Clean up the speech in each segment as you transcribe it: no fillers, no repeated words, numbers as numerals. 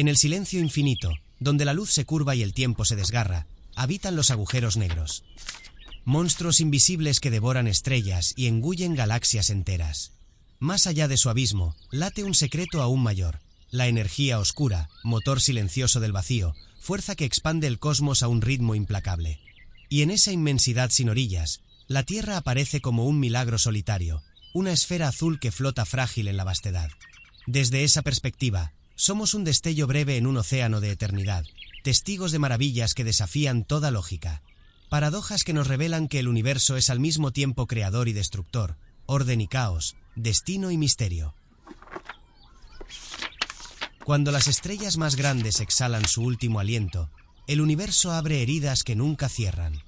En el silencio infinito, donde la luz se curva y el tiempo se desgarra, habitan los agujeros negros. Monstruos invisibles que devoran estrellas y engullen galaxias enteras. Más allá de su abismo, late un secreto aún mayor: la energía oscura, motor silencioso del vacío, fuerza que expande el cosmos a un ritmo implacable. Y en esa inmensidad sin orillas, la Tierra aparece como un milagro solitario, una esfera azul que flota frágil en la vastedad. Desde esa perspectiva, somos un destello breve en un océano de eternidad, testigos de maravillas que desafían toda lógica. Paradojas que nos revelan que el universo es al mismo tiempo creador y destructor, orden y caos, destino y misterio. Cuando las estrellas más grandes exhalan su último aliento, el universo abre heridas que nunca cierran.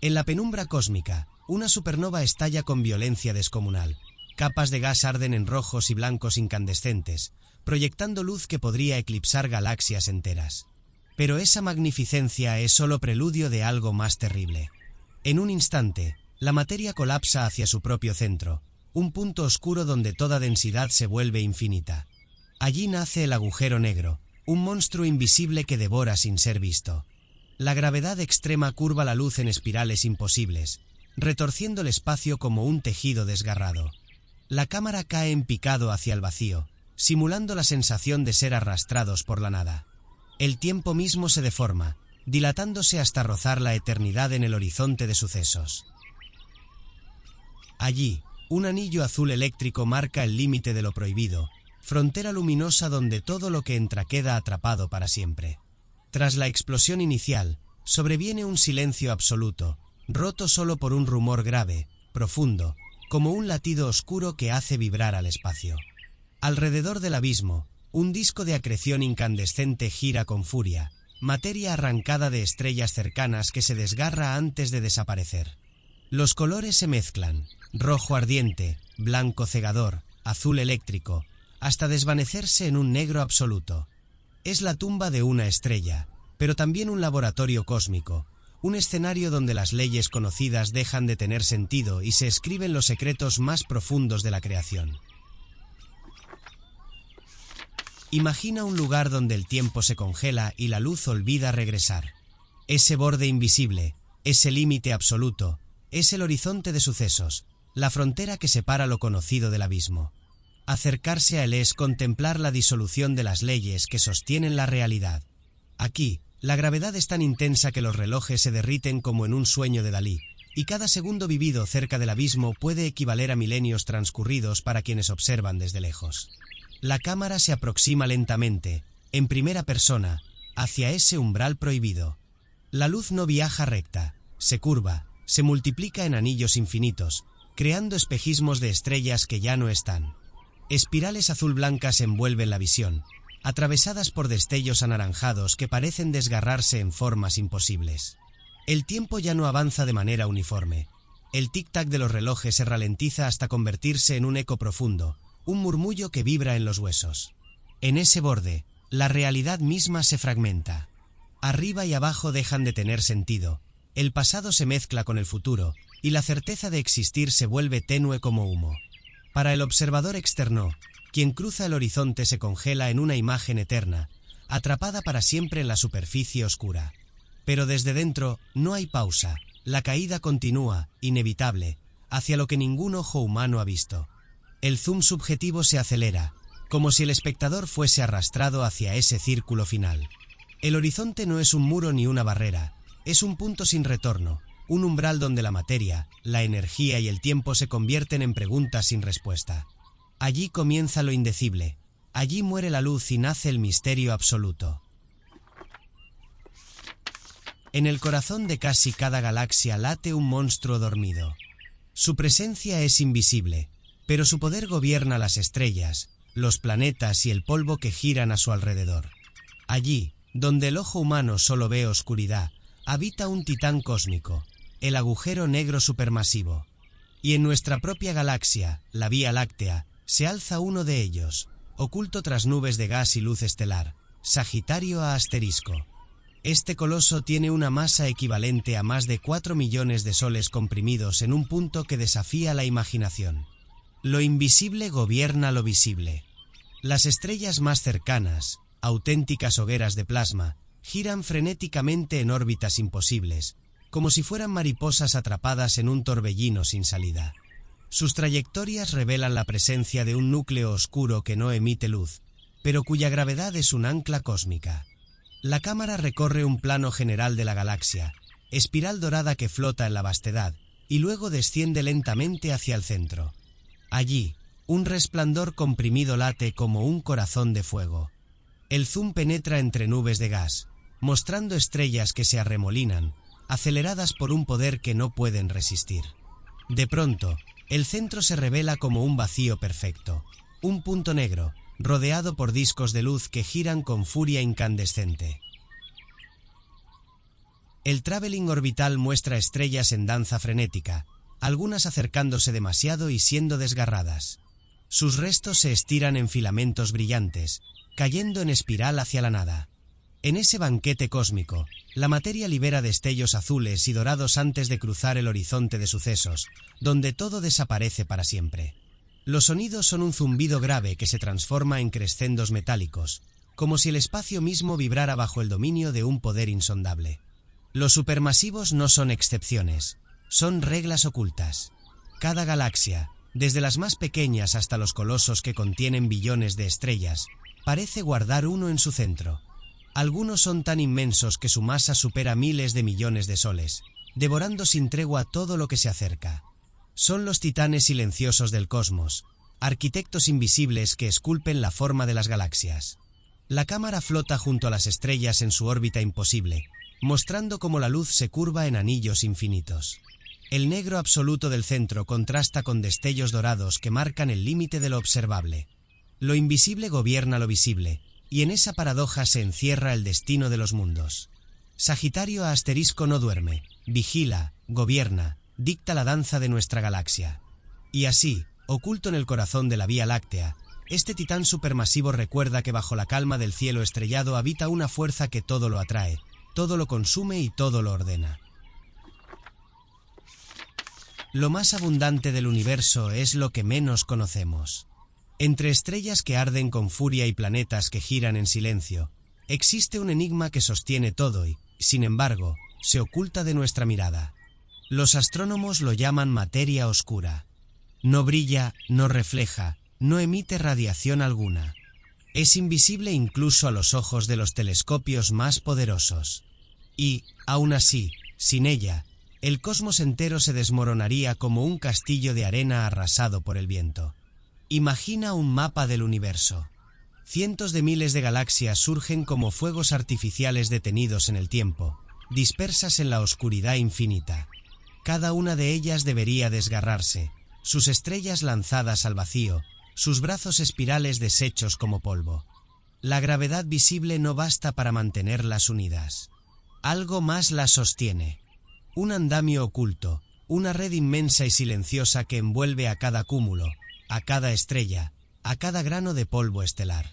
En la penumbra cósmica, una supernova estalla con violencia descomunal. Capas de gas arden en rojos y blancos incandescentes, proyectando luz que podría eclipsar galaxias enteras. Pero esa magnificencia es solo preludio de algo más terrible. En un instante, la materia colapsa hacia su propio centro, un punto oscuro donde toda densidad se vuelve infinita. Allí nace el agujero negro, un monstruo invisible que devora sin ser visto. La gravedad extrema curva la luz en espirales imposibles, retorciendo el espacio como un tejido desgarrado. La cámara cae en picado hacia el vacío, simulando la sensación de ser arrastrados por la nada. El tiempo mismo se deforma, dilatándose hasta rozar la eternidad en el horizonte de sucesos. Allí, un anillo azul eléctrico marca el límite de lo prohibido, frontera luminosa donde todo lo que entra queda atrapado para siempre. Tras la explosión inicial, sobreviene un silencio absoluto, roto solo por un rumor grave, profundo, como un latido oscuro que hace vibrar al espacio. Alrededor del abismo, un disco de acreción incandescente gira con furia, materia arrancada de estrellas cercanas que se desgarra antes de desaparecer. Los colores se mezclan, rojo ardiente, blanco cegador, azul eléctrico, hasta desvanecerse en un negro absoluto. Es la tumba de una estrella, pero también un laboratorio cósmico, un escenario donde las leyes conocidas dejan de tener sentido y se escriben los secretos más profundos de la creación. Imagina un lugar donde el tiempo se congela y la luz olvida regresar. Ese borde invisible, ese límite absoluto, es el horizonte de sucesos, la frontera que separa lo conocido del abismo. Acercarse a él es contemplar la disolución de las leyes que sostienen la realidad. Aquí, la gravedad es tan intensa que los relojes se derriten como en un sueño de Dalí, y cada segundo vivido cerca del abismo puede equivaler a milenios transcurridos para quienes observan desde lejos. La cámara se aproxima lentamente, en primera persona, hacia ese umbral prohibido. La luz no viaja recta, se curva, se multiplica en anillos infinitos, creando espejismos de estrellas que ya no están. Espirales azul-blancas envuelven la visión, atravesadas por destellos anaranjados que parecen desgarrarse en formas imposibles. El tiempo ya no avanza de manera uniforme. El tic-tac de los relojes se ralentiza hasta convertirse en un eco profundo, un murmullo que vibra en los huesos. En ese borde, la realidad misma se fragmenta. Arriba y abajo dejan de tener sentido, el pasado se mezcla con el futuro, y la certeza de existir se vuelve tenue como humo. Para el observador externo, quien cruza el horizonte se congela en una imagen eterna, atrapada para siempre en la superficie oscura. Pero desde dentro no hay pausa, la caída continúa, inevitable, hacia lo que ningún ojo humano ha visto. El zoom subjetivo se acelera, como si el espectador fuese arrastrado hacia ese círculo final. El horizonte no es un muro ni una barrera, es un punto sin retorno, un umbral donde la materia, la energía y el tiempo se convierten en preguntas sin respuesta. Allí comienza lo indecible, allí muere la luz y nace el misterio absoluto. En el corazón de casi cada galaxia late un monstruo dormido. Su presencia es invisible, pero su poder gobierna las estrellas, los planetas y el polvo que giran a su alrededor. Allí, donde el ojo humano solo ve oscuridad, habita un titán cósmico, el agujero negro supermasivo. Y en nuestra propia galaxia, la Vía Láctea, se alza uno de ellos, oculto tras nubes de gas y luz estelar, Sagitario a Asterisco. Este coloso tiene una masa equivalente a más de 4 millones de soles comprimidos en un punto que desafía la imaginación. Lo invisible gobierna lo visible. Las estrellas más cercanas, auténticas hogueras de plasma, giran frenéticamente en órbitas imposibles, como si fueran mariposas atrapadas en un torbellino sin salida. Sus trayectorias revelan la presencia de un núcleo oscuro que no emite luz, pero cuya gravedad es un ancla cósmica. La cámara recorre un plano general de la galaxia, espiral dorada que flota en la vastedad, y luego desciende lentamente hacia el centro. Allí, un resplandor comprimido late como un corazón de fuego. El zoom penetra entre nubes de gas, mostrando estrellas que se arremolinan, aceleradas por un poder que no pueden resistir. De pronto, el centro se revela como un vacío perfecto, un punto negro, rodeado por discos de luz que giran con furia incandescente. El traveling orbital muestra estrellas en danza frenética, algunas acercándose demasiado y siendo desgarradas. Sus restos se estiran en filamentos brillantes, cayendo en espiral hacia la nada. En ese banquete cósmico, la materia libera destellos azules y dorados antes de cruzar el horizonte de sucesos, donde todo desaparece para siempre. Los sonidos son un zumbido grave que se transforma en crescendos metálicos, como si el espacio mismo vibrara bajo el dominio de un poder insondable. Los supermasivos no son excepciones, son reglas ocultas. Cada galaxia, desde las más pequeñas hasta los colosos que contienen billones de estrellas, parece guardar uno en su centro. Algunos son tan inmensos que su masa supera miles de millones de soles, devorando sin tregua todo lo que se acerca. Son los titanes silenciosos del cosmos, arquitectos invisibles que esculpen la forma de las galaxias. La cámara flota junto a las estrellas en su órbita imposible, mostrando cómo la luz se curva en anillos infinitos. El negro absoluto del centro contrasta con destellos dorados que marcan el límite de lo observable. Lo invisible gobierna lo visible, y en esa paradoja se encierra el destino de los mundos. Sagitario * no duerme, vigila, gobierna, dicta la danza de nuestra galaxia. Y así, oculto en el corazón de la Vía Láctea, este titán supermasivo recuerda que bajo la calma del cielo estrellado habita una fuerza que todo lo atrae, todo lo consume y todo lo ordena. Lo más abundante del universo es lo que menos conocemos. Entre estrellas que arden con furia y planetas que giran en silencio, existe un enigma que sostiene todo y, sin embargo, se oculta de nuestra mirada. Los astrónomos lo llaman materia oscura. No brilla, no refleja, no emite radiación alguna. Es invisible incluso a los ojos de los telescopios más poderosos. Y, aún así, sin ella, el cosmos entero se desmoronaría como un castillo de arena arrasado por el viento. Imagina un mapa del universo. Cientos de miles de galaxias surgen como fuegos artificiales detenidos en el tiempo, dispersas en la oscuridad infinita. Cada una de ellas debería desgarrarse, sus estrellas lanzadas al vacío, sus brazos espirales deshechos como polvo. La gravedad visible no basta para mantenerlas unidas. Algo más las sostiene. Un andamio oculto, una red inmensa y silenciosa que envuelve a cada cúmulo, a cada estrella, a cada grano de polvo estelar.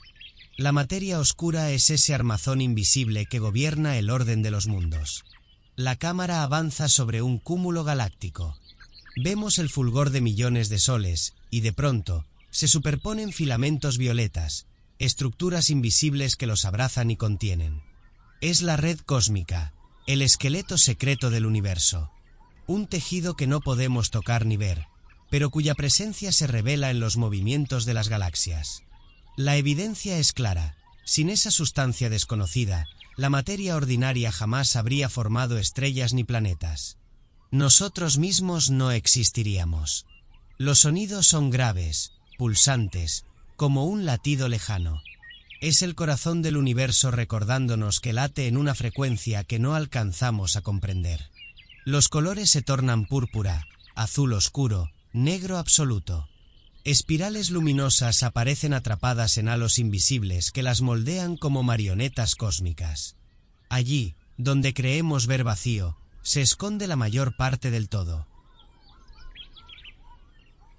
La materia oscura es ese armazón invisible que gobierna el orden de los mundos. La cámara avanza sobre un cúmulo galáctico. Vemos el fulgor de millones de soles, y de pronto, se superponen filamentos violetas, estructuras invisibles que los abrazan y contienen. Es la red cósmica, el esqueleto secreto del universo. Un tejido que no podemos tocar ni ver, pero cuya presencia se revela en los movimientos de las galaxias. La evidencia es clara. Sin esa sustancia desconocida, la materia ordinaria jamás habría formado estrellas ni planetas. Nosotros mismos no existiríamos. Los sonidos son graves, pulsantes, como un latido lejano. Es el corazón del universo recordándonos que late en una frecuencia que no alcanzamos a comprender. Los colores se tornan púrpura, azul oscuro, negro absoluto. Espirales luminosas aparecen atrapadas en halos invisibles que las moldean como marionetas cósmicas. Allí, donde creemos ver vacío, se esconde la mayor parte del todo.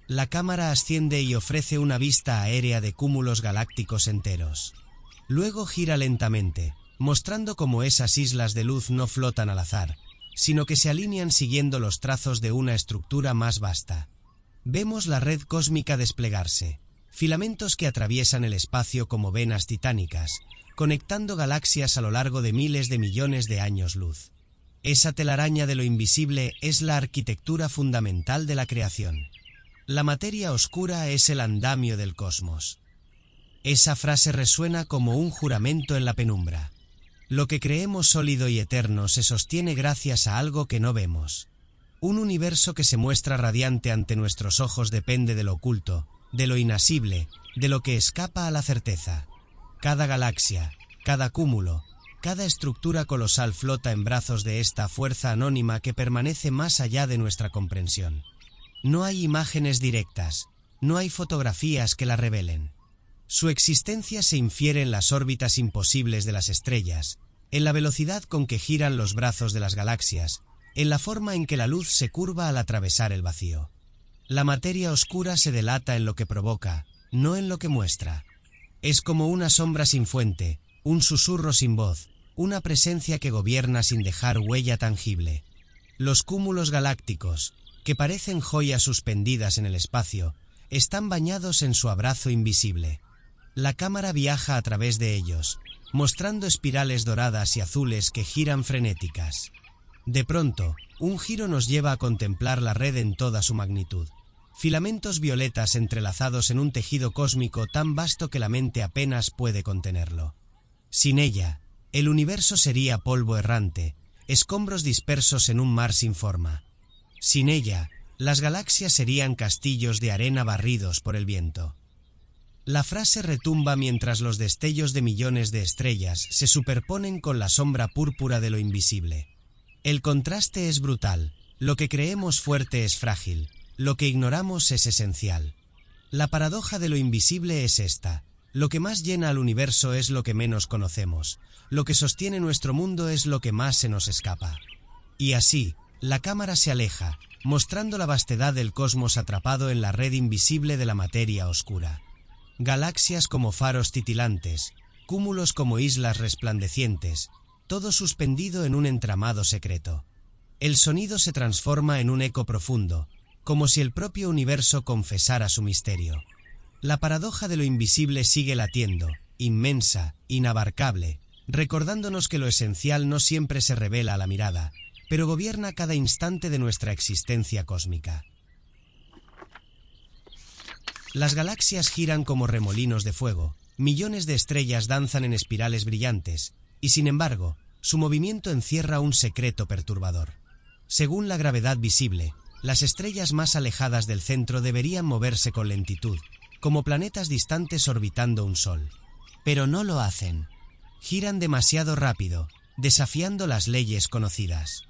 La cámara asciende y ofrece una vista aérea de cúmulos galácticos enteros. Luego gira lentamente, mostrando cómo esas islas de luz no flotan al azar, sino que se alinean siguiendo los trazos de una estructura más vasta. Vemos la red cósmica desplegarse, filamentos que atraviesan el espacio como venas titánicas, conectando galaxias a lo largo de miles de millones de años luz. Esa telaraña de lo invisible es la arquitectura fundamental de la creación. La materia oscura es el andamio del cosmos. Esa frase resuena como un juramento en la penumbra. Lo que creemos sólido y eterno se sostiene gracias a algo que no vemos. Un universo que se muestra radiante ante nuestros ojos depende de lo oculto, de lo inasible, de lo que escapa a la certeza. Cada galaxia, cada cúmulo, cada estructura colosal flota en brazos de esta fuerza anónima que permanece más allá de nuestra comprensión. No hay imágenes directas, no hay fotografías que la revelen. Su existencia se infiere en las órbitas imposibles de las estrellas, en la velocidad con que giran los brazos de las galaxias, en la forma en que la luz se curva al atravesar el vacío. La materia oscura se delata en lo que provoca, no en lo que muestra. Es como una sombra sin fuente, un susurro sin voz, una presencia que gobierna sin dejar huella tangible. Los cúmulos galácticos, que parecen joyas suspendidas en el espacio, están bañados en su abrazo invisible. La cámara viaja a través de ellos, mostrando espirales doradas y azules que giran frenéticas. De pronto, un giro nos lleva a contemplar la red en toda su magnitud. Filamentos violetas entrelazados en un tejido cósmico tan vasto que la mente apenas puede contenerlo. Sin ella, el universo sería polvo errante, escombros dispersos en un mar sin forma. Sin ella, las galaxias serían castillos de arena barridos por el viento. La frase retumba mientras los destellos de millones de estrellas se superponen con la sombra púrpura de lo invisible. El contraste es brutal, lo que creemos fuerte es frágil, lo que ignoramos es esencial. La paradoja de lo invisible es esta: lo que más llena al universo es lo que menos conocemos, lo que sostiene nuestro mundo es lo que más se nos escapa. Y así, la cámara se aleja, mostrando la vastedad del cosmos atrapado en la red invisible de la materia oscura. Galaxias como faros titilantes, cúmulos como islas resplandecientes, todo suspendido en un entramado secreto. El sonido se transforma en un eco profundo, como si el propio universo confesara su misterio. La paradoja de lo invisible sigue latiendo, inmensa, inabarcable, recordándonos que lo esencial no siempre se revela a la mirada, pero gobierna cada instante de nuestra existencia cósmica. Las galaxias giran como remolinos de fuego, millones de estrellas danzan en espirales brillantes, y sin embargo, su movimiento encierra un secreto perturbador. Según la gravedad visible, las estrellas más alejadas del centro deberían moverse con lentitud, como planetas distantes orbitando un sol. Pero no lo hacen. Giran demasiado rápido, desafiando las leyes conocidas.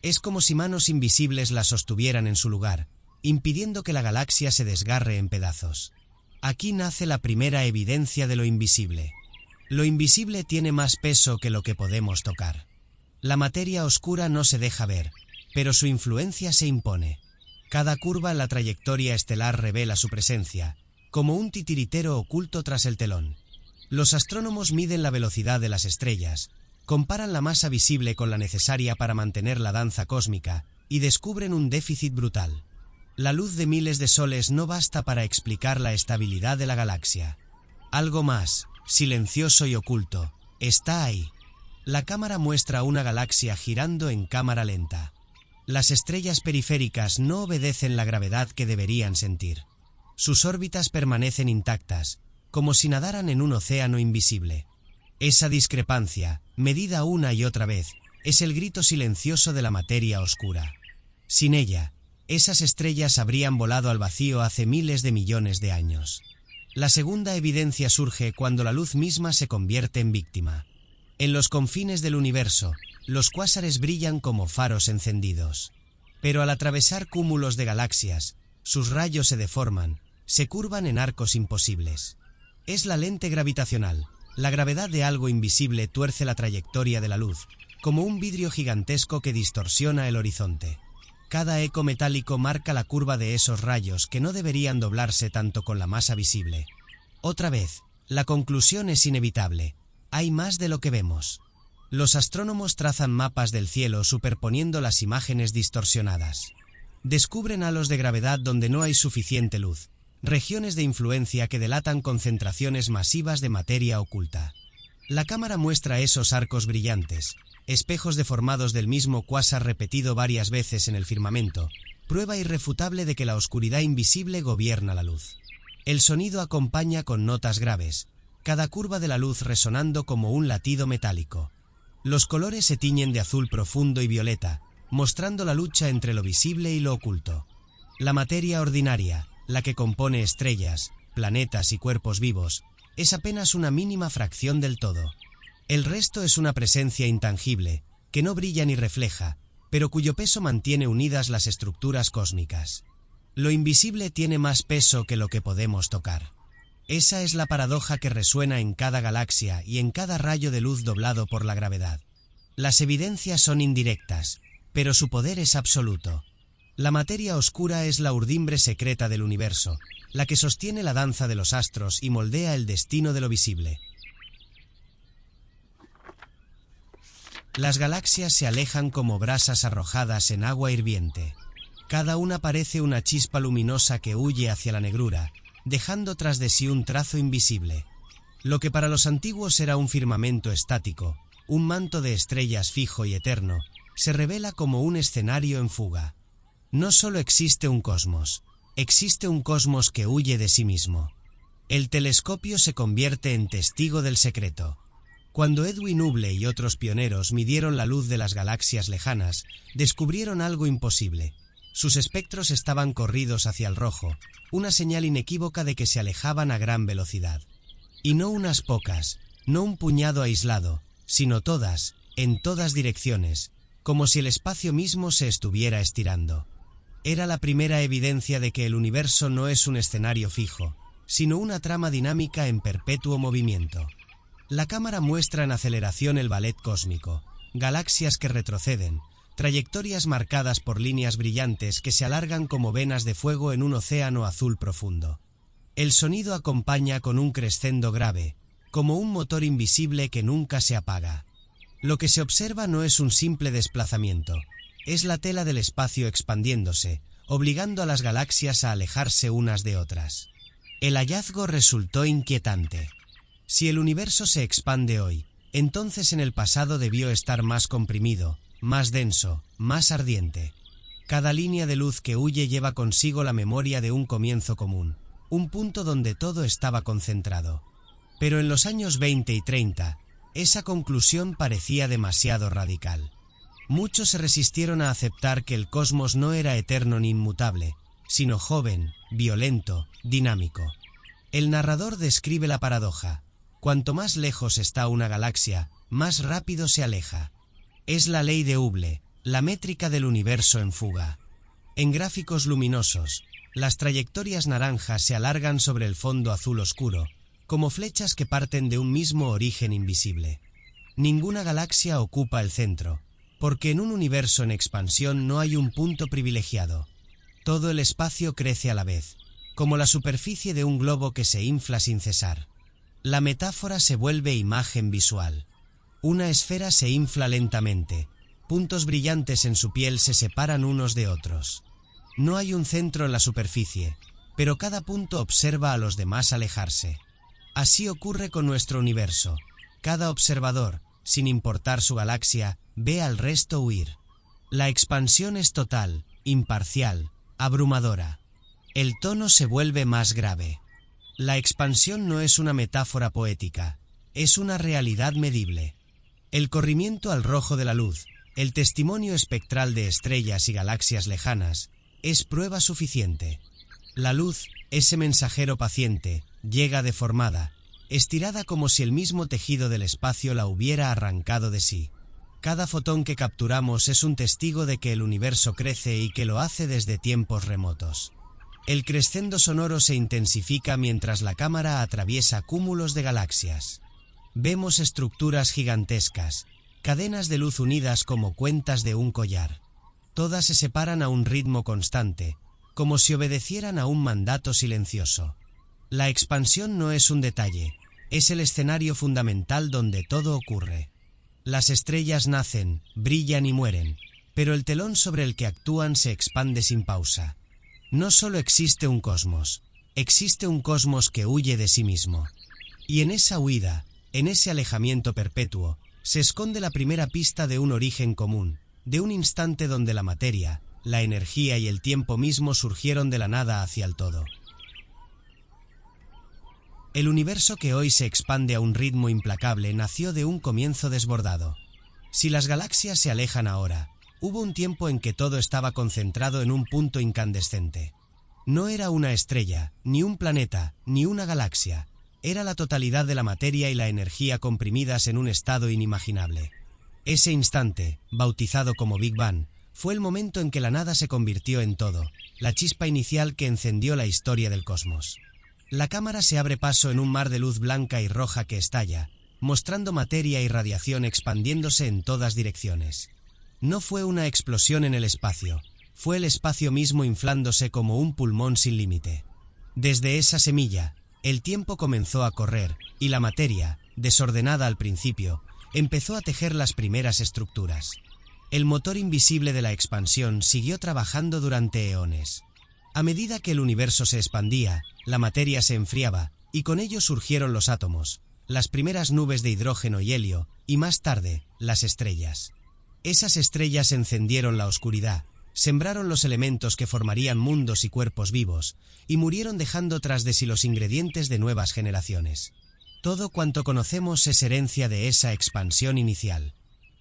Es como si manos invisibles las sostuvieran en su lugar, impidiendo que la galaxia se desgarre en pedazos. Aquí nace la primera evidencia de lo invisible. Lo invisible tiene más peso que lo que podemos tocar. La materia oscura no se deja ver, pero su influencia se impone. Cada curva en la trayectoria estelar revela su presencia, como un titiritero oculto tras el telón. Los astrónomos miden la velocidad de las estrellas, comparan la masa visible con la necesaria para mantener la danza cósmica, y descubren un déficit brutal. La luz de miles de soles no basta para explicar la estabilidad de la galaxia. Algo más, silencioso y oculto, está ahí. La cámara muestra una galaxia girando en cámara lenta. Las estrellas periféricas no obedecen la gravedad que deberían sentir. Sus órbitas permanecen intactas, como si nadaran en un océano invisible. Esa discrepancia, medida una y otra vez, es el grito silencioso de la materia oscura. Sin ella, esas estrellas habrían volado al vacío hace miles de millones de años. La segunda evidencia surge cuando la luz misma se convierte en víctima. En los confines del universo, los cuásares brillan como faros encendidos. Pero al atravesar cúmulos de galaxias, sus rayos se deforman, se curvan en arcos imposibles. Es la lente gravitacional. La gravedad de algo invisible tuerce la trayectoria de la luz, como un vidrio gigantesco que distorsiona el horizonte. Cada eco metálico marca la curva de esos rayos que no deberían doblarse tanto con la masa visible. Otra vez, la conclusión es inevitable. Hay más de lo que vemos. Los astrónomos trazan mapas del cielo superponiendo las imágenes distorsionadas. Descubren halos de gravedad donde no hay suficiente luz, regiones de influencia que delatan concentraciones masivas de materia oculta. La cámara muestra esos arcos brillantes, espejos deformados del mismo cuásar repetido varias veces en el firmamento, prueba irrefutable de que la oscuridad invisible gobierna la luz. El sonido acompaña con notas graves, cada curva de la luz resonando como un latido metálico. Los colores se tiñen de azul profundo y violeta, mostrando la lucha entre lo visible y lo oculto. La materia ordinaria, la que compone estrellas, planetas y cuerpos vivos, es apenas una mínima fracción del todo. El resto es una presencia intangible, que no brilla ni refleja, pero cuyo peso mantiene unidas las estructuras cósmicas. Lo invisible tiene más peso que lo que podemos tocar. Esa es la paradoja que resuena en cada galaxia y en cada rayo de luz doblado por la gravedad. Las evidencias son indirectas, pero su poder es absoluto. La materia oscura es la urdimbre secreta del universo, la que sostiene la danza de los astros y moldea el destino de lo visible. Las galaxias se alejan como brasas arrojadas en agua hirviente. Cada una parece una chispa luminosa que huye hacia la negrura, dejando tras de sí un trazo invisible. Lo que para los antiguos era un firmamento estático, un manto de estrellas fijo y eterno, se revela como un escenario en fuga. No solo existe un cosmos, existe un cosmos que huye de sí mismo. El telescopio se convierte en testigo del secreto. Cuando Edwin Hubble y otros pioneros midieron la luz de las galaxias lejanas, descubrieron algo imposible. Sus espectros estaban corridos hacia el rojo, una señal inequívoca de que se alejaban a gran velocidad. Y no unas pocas, no un puñado aislado, sino todas, en todas direcciones, como si el espacio mismo se estuviera estirando. Era la primera evidencia de que el universo no es un escenario fijo, sino una trama dinámica en perpetuo movimiento. La cámara muestra en aceleración el ballet cósmico, galaxias que retroceden, trayectorias marcadas por líneas brillantes que se alargan como venas de fuego en un océano azul profundo. El sonido acompaña con un crescendo grave, como un motor invisible que nunca se apaga. Lo que se observa no es un simple desplazamiento, es la tela del espacio expandiéndose, obligando a las galaxias a alejarse unas de otras. El hallazgo resultó inquietante. Si el universo se expande hoy, entonces en el pasado debió estar más comprimido, más denso, más ardiente. Cada línea de luz que huye lleva consigo la memoria de un comienzo común, un punto donde todo estaba concentrado. Pero en los años 20 y 30, esa conclusión parecía demasiado radical. Muchos se resistieron a aceptar que el cosmos no era eterno ni inmutable, sino joven, violento, dinámico. El narrador describe la paradoja. Cuanto más lejos está una galaxia, más rápido se aleja. Es la ley de Hubble, la métrica del universo en fuga. En gráficos luminosos, las trayectorias naranjas se alargan sobre el fondo azul oscuro, como flechas que parten de un mismo origen invisible. Ninguna galaxia ocupa el centro, porque en un universo en expansión no hay un punto privilegiado. Todo el espacio crece a la vez, como la superficie de un globo que se infla sin cesar. La metáfora se vuelve imagen visual. Una esfera se infla lentamente, puntos brillantes en su piel se separan unos de otros. No hay un centro en la superficie, pero cada punto observa a los demás alejarse. Así ocurre con nuestro universo. Cada observador, sin importar su galaxia, ve al resto huir. La expansión es total, imparcial, abrumadora. El tono se vuelve más grave. La expansión no es una metáfora poética, es una realidad medible. El corrimiento al rojo de la luz, el testimonio espectral de estrellas y galaxias lejanas, es prueba suficiente. La luz, ese mensajero paciente, llega deformada, estirada como si el mismo tejido del espacio la hubiera arrancado de sí. Cada fotón que capturamos es un testigo de que el universo crece y que lo hace desde tiempos remotos. El crescendo sonoro se intensifica mientras la cámara atraviesa cúmulos de galaxias. Vemos estructuras gigantescas, cadenas de luz unidas como cuentas de un collar. Todas se separan a un ritmo constante, como si obedecieran a un mandato silencioso. La expansión no es un detalle, es el escenario fundamental donde todo ocurre. Las estrellas nacen, brillan y mueren, pero el telón sobre el que actúan se expande sin pausa. No solo existe un cosmos, existe un cosmos que huye de sí mismo. Y en esa huida, En ese alejamiento perpetuo, se esconde la primera pista de un origen común, de un instante donde la materia, la energía y el tiempo mismo surgieron de la nada hacia el todo. El universo que hoy se expande a un ritmo implacable nació de un comienzo desbordado. Si las galaxias se alejan ahora, hubo un tiempo en que todo estaba concentrado en un punto incandescente. No era una estrella, ni un planeta, ni una galaxia. Era la totalidad de la materia y la energía comprimidas en un estado inimaginable. Ese instante, bautizado como Big Bang, fue el momento en que la nada se convirtió en todo, la chispa inicial que encendió la historia del cosmos. La cámara se abre paso en un mar de luz blanca y roja que estalla, mostrando materia y radiación expandiéndose en todas direcciones. No fue una explosión en el espacio, fue el espacio mismo inflándose como un pulmón sin límite. Desde esa semilla, el tiempo comenzó a correr, y la materia, desordenada al principio, empezó a tejer las primeras estructuras. El motor invisible de la expansión siguió trabajando durante eones. A medida que el universo se expandía, la materia se enfriaba, y con ello surgieron los átomos, las primeras nubes de hidrógeno y helio, y más tarde, las estrellas. Esas estrellas encendieron la oscuridad, sembraron los elementos que formarían mundos y cuerpos vivos, y murieron dejando tras de sí los ingredientes de nuevas generaciones. Todo cuanto conocemos es herencia de esa expansión inicial.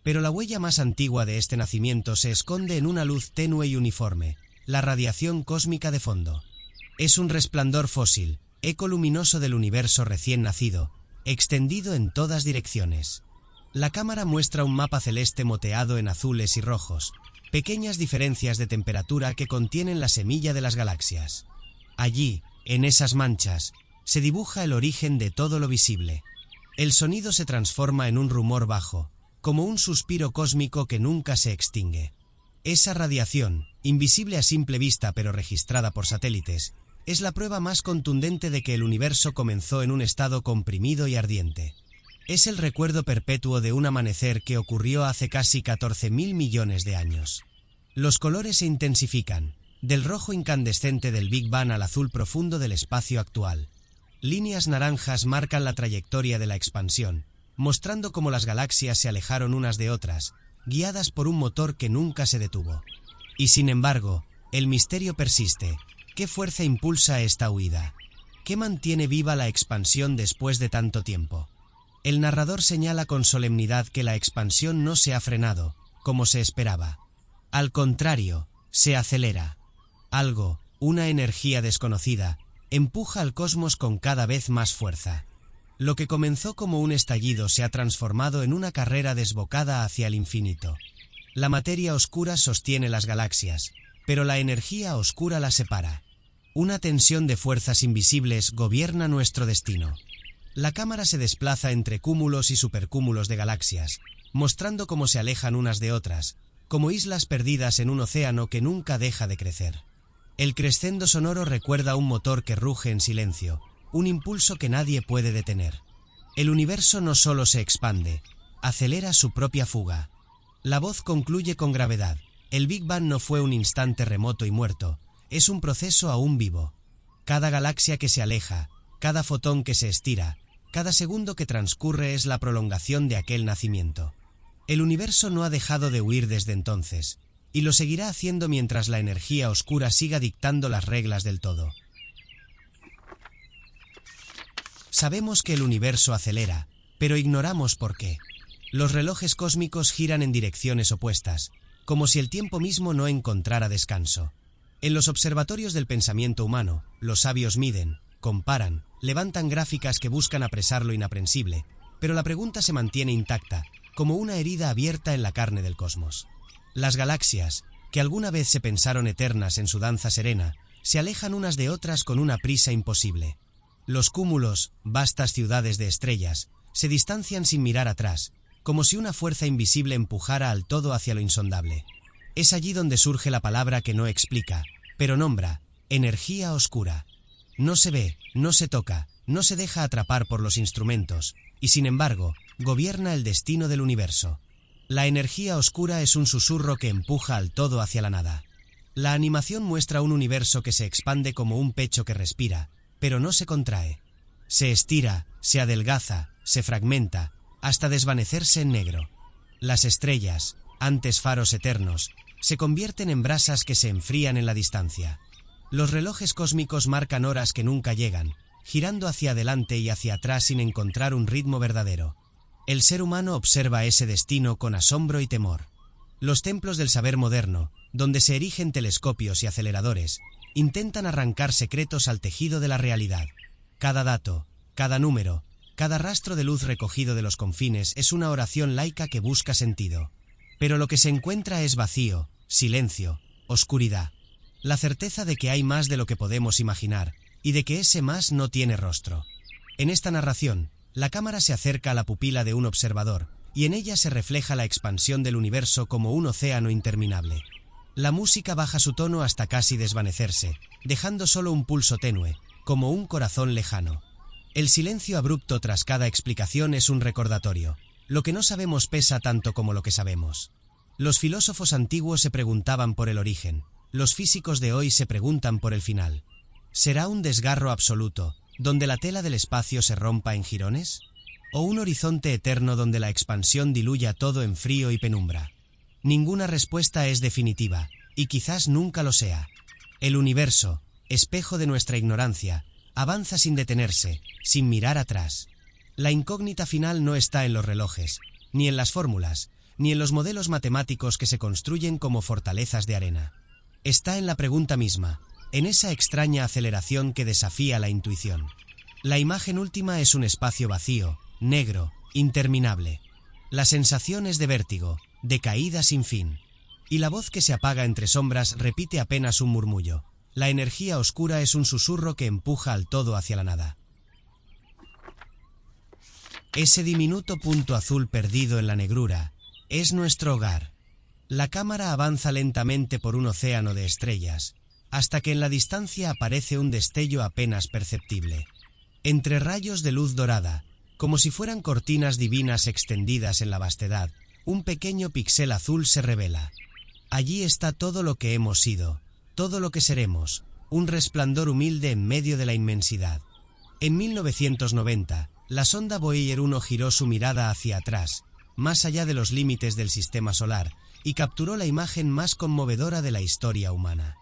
Pero la huella más antigua de este nacimiento se esconde en una luz tenue y uniforme, la radiación cósmica de fondo. Es un resplandor fósil, eco luminoso del universo recién nacido, extendido en todas direcciones. La cámara muestra un mapa celeste moteado en azules y rojos, pequeñas diferencias de temperatura que contienen la semilla de las galaxias. Allí, en esas manchas, se dibuja el origen de todo lo visible. El sonido se transforma en un rumor bajo, como un suspiro cósmico que nunca se extingue. Esa radiación, invisible a simple vista pero registrada por satélites, es la prueba más contundente de que el universo comenzó en un estado comprimido y ardiente. Es el recuerdo perpetuo de un amanecer que ocurrió hace casi 14.000 millones de años. Los colores se intensifican, del rojo incandescente del Big Bang al azul profundo del espacio actual. Líneas naranjas marcan la trayectoria de la expansión, mostrando cómo las galaxias se alejaron unas de otras, guiadas por un motor que nunca se detuvo. Y sin embargo, el misterio persiste. ¿Qué fuerza impulsa esta huida? ¿Qué mantiene viva la expansión después de tanto tiempo? El narrador señala con solemnidad que la expansión no se ha frenado, como se esperaba. Al contrario, se acelera. Algo, una energía desconocida, empuja al cosmos con cada vez más fuerza. Lo que comenzó como un estallido se ha transformado en una carrera desbocada hacia el infinito. La materia oscura sostiene las galaxias, pero la energía oscura las separa. Una tensión de fuerzas invisibles gobierna nuestro destino. La cámara se desplaza entre cúmulos y supercúmulos de galaxias, mostrando cómo se alejan unas de otras, como islas perdidas en un océano que nunca deja de crecer. El crescendo sonoro recuerda un motor que ruge en silencio, un impulso que nadie puede detener. El universo no solo se expande, acelera su propia fuga. La voz concluye con gravedad. El Big Bang no fue un instante remoto y muerto, es un proceso aún vivo. Cada galaxia que se aleja, cada fotón que se estira, cada segundo que transcurre es la prolongación de aquel nacimiento. El universo no ha dejado de huir desde entonces, y lo seguirá haciendo mientras la energía oscura siga dictando las reglas del todo. Sabemos que el universo acelera, pero ignoramos por qué. Los relojes cósmicos giran en direcciones opuestas, como si el tiempo mismo no encontrara descanso. En los observatorios del pensamiento humano, los sabios miden, comparan, levantan gráficas que buscan apresar lo inaprensible, pero la pregunta se mantiene intacta, como una herida abierta en la carne del cosmos. Las galaxias, que alguna vez se pensaron eternas en su danza serena, se alejan unas de otras con una prisa imposible. Los cúmulos, vastas ciudades de estrellas, se distancian sin mirar atrás, como si una fuerza invisible empujara al todo hacia lo insondable. Es allí donde surge la palabra que no explica, pero nombra, energía oscura. No se ve, no se toca, no se deja atrapar por los instrumentos, y sin embargo, gobierna el destino del universo. La energía oscura es un susurro que empuja al todo hacia la nada. La animación muestra un universo que se expande como un pecho que respira, pero no se contrae. Se estira, se adelgaza, se fragmenta, hasta desvanecerse en negro. Las estrellas, antes faros eternos, se convierten en brasas que se enfrían en la distancia. Los relojes cósmicos marcan horas que nunca llegan, girando hacia adelante y hacia atrás sin encontrar un ritmo verdadero. El ser humano observa ese destino con asombro y temor. Los templos del saber moderno, donde se erigen telescopios y aceleradores, intentan arrancar secretos al tejido de la realidad. Cada dato, cada número, cada rastro de luz recogido de los confines es una oración laica que busca sentido. Pero lo que se encuentra es vacío, silencio, oscuridad. La certeza de que hay más de lo que podemos imaginar, y de que ese más no tiene rostro. En esta narración, la cámara se acerca a la pupila de un observador, y en ella se refleja la expansión del universo como un océano interminable. La música baja su tono hasta casi desvanecerse, dejando solo un pulso tenue, como un corazón lejano. El silencio abrupto tras cada explicación es un recordatorio. Lo que no sabemos pesa tanto como lo que sabemos. Los filósofos antiguos se preguntaban por el origen. Los físicos de hoy se preguntan por el final. ¿Será un desgarro absoluto, donde la tela del espacio se rompa en jirones? ¿O un horizonte eterno donde la expansión diluya todo en frío y penumbra? Ninguna respuesta es definitiva, y quizás nunca lo sea. El universo, espejo de nuestra ignorancia, avanza sin detenerse, sin mirar atrás. La incógnita final no está en los relojes, ni en las fórmulas, ni en los modelos matemáticos que se construyen como fortalezas de arena. Está en la pregunta misma, en esa extraña aceleración que desafía la intuición. La imagen última es un espacio vacío, negro, interminable. La sensación es de vértigo, de caída sin fin. Y la voz que se apaga entre sombras repite apenas un murmullo. La energía oscura es un susurro que empuja al todo hacia la nada. Ese diminuto punto azul perdido en la negrura es nuestro hogar. La cámara avanza lentamente por un océano de estrellas, hasta que en la distancia aparece un destello apenas perceptible. Entre rayos de luz dorada, como si fueran cortinas divinas extendidas en la vastedad, un pequeño píxel azul se revela. Allí está todo lo que hemos sido, todo lo que seremos, un resplandor humilde en medio de la inmensidad. En 1990, la sonda Voyager 1 giró su mirada hacia atrás, más allá de los límites del sistema solar, y capturó la imagen más conmovedora de la historia humana.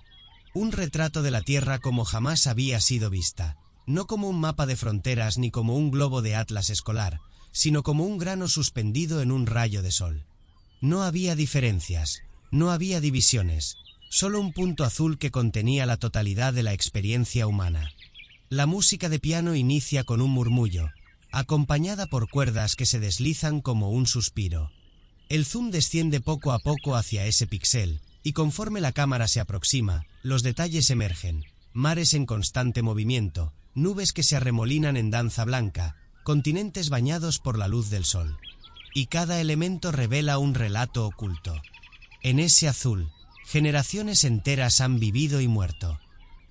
Un retrato de la Tierra como jamás había sido vista, no como un mapa de fronteras ni como un globo de atlas escolar, sino como un grano suspendido en un rayo de sol. No había diferencias, no había divisiones, solo un punto azul que contenía la totalidad de la experiencia humana. La música de piano inicia con un murmullo, acompañada por cuerdas que se deslizan como un suspiro. El zoom desciende poco a poco hacia ese píxel, y conforme la cámara se aproxima, los detalles emergen: mares en constante movimiento, nubes que se arremolinan en danza blanca, continentes bañados por la luz del sol. Y cada elemento revela un relato oculto. En ese azul, generaciones enteras han vivido y muerto.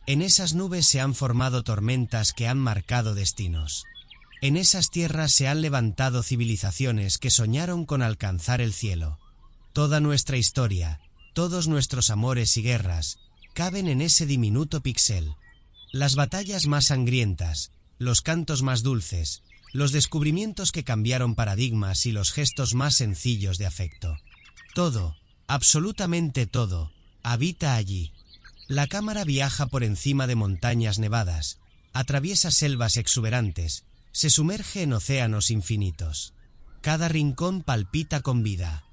En esas nubes se han formado tormentas que han marcado destinos. En esas tierras se han levantado civilizaciones que soñaron con alcanzar el cielo. Toda nuestra historia, todos nuestros amores y guerras, caben en ese diminuto píxel. Las batallas más sangrientas, los cantos más dulces, los descubrimientos que cambiaron paradigmas y los gestos más sencillos de afecto. Todo, absolutamente todo, habita allí. La cámara viaja por encima de montañas nevadas, atraviesa selvas exuberantes, se sumerge en océanos infinitos. Cada rincón palpita con vida.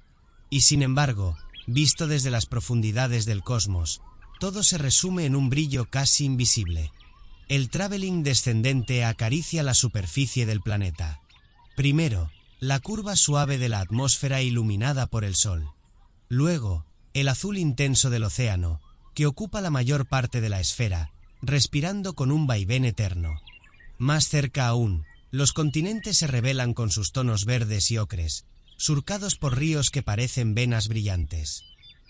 Y sin embargo, visto desde las profundidades del cosmos, todo se resume en un brillo casi invisible. El traveling descendente acaricia la superficie del planeta. Primero, la curva suave de la atmósfera iluminada por el sol. Luego, el azul intenso del océano, que ocupa la mayor parte de la esfera, respirando con un vaivén eterno. Más cerca aún, los continentes se revelan con sus tonos verdes y ocres, surcados por ríos que parecen venas brillantes.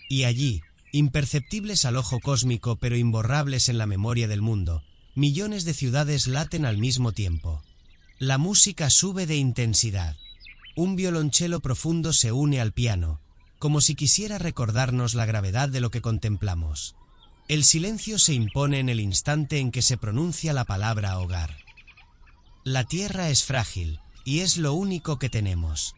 Y allí, imperceptibles al ojo cósmico pero imborrables en la memoria del mundo, millones de ciudades laten al mismo tiempo. La música sube de intensidad. Un violonchelo profundo se une al piano, como si quisiera recordarnos la gravedad de lo que contemplamos. El silencio se impone en el instante en que se pronuncia la palabra hogar. La tierra es frágil, y es lo único que tenemos.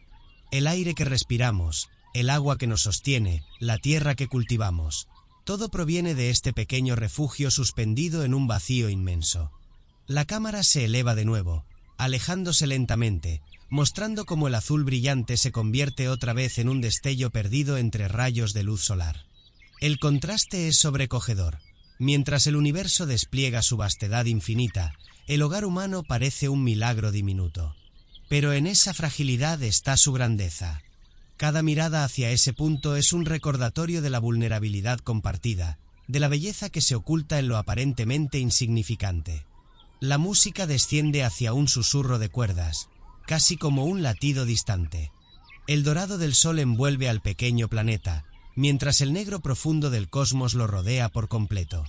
El aire que respiramos, el agua que nos sostiene, la tierra que cultivamos, todo proviene de este pequeño refugio suspendido en un vacío inmenso. La cámara se eleva de nuevo, alejándose lentamente, mostrando cómo el azul brillante se convierte otra vez en un destello perdido entre rayos de luz solar. El contraste es sobrecogedor. Mientras el universo despliega su vastedad infinita, el hogar humano parece un milagro diminuto. Pero en esa fragilidad está su grandeza. Cada mirada hacia ese punto es un recordatorio de la vulnerabilidad compartida, de la belleza que se oculta en lo aparentemente insignificante. La música desciende hacia un susurro de cuerdas, casi como un latido distante. El dorado del sol envuelve al pequeño planeta, mientras el negro profundo del cosmos lo rodea por completo.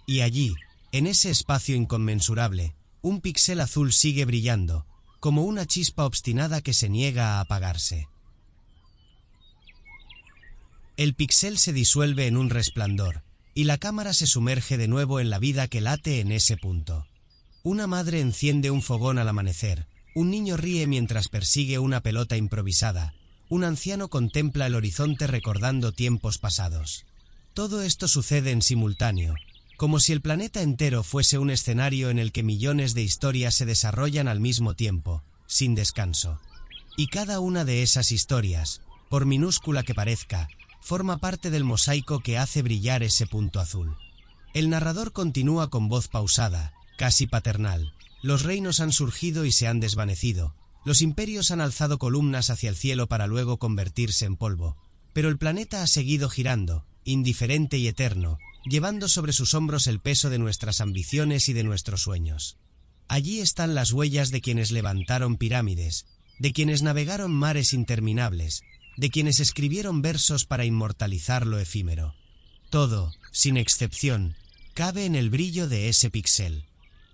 Y allí, en ese espacio inconmensurable, un píxel azul sigue brillando, como una chispa obstinada que se niega a apagarse. El píxel se disuelve en un resplandor, y la cámara se sumerge de nuevo en la vida que late en ese punto. Una madre enciende un fogón al amanecer, un niño ríe mientras persigue una pelota improvisada, un anciano contempla el horizonte recordando tiempos pasados. Todo esto sucede en simultáneo, como si el planeta entero fuese un escenario en el que millones de historias se desarrollan al mismo tiempo, sin descanso. Y cada una de esas historias, por minúscula que parezca, forma parte del mosaico que hace brillar ese punto azul. El narrador continúa con voz pausada, casi paternal. Los reinos han surgido y se han desvanecido. Los imperios han alzado columnas hacia el cielo para luego convertirse en polvo. Pero el planeta ha seguido girando, indiferente y eterno, llevando sobre sus hombros el peso de nuestras ambiciones y de nuestros sueños. Allí están las huellas de quienes levantaron pirámides, de quienes navegaron mares interminables, de quienes escribieron versos para inmortalizar lo efímero. Todo, sin excepción, cabe en el brillo de ese píxel.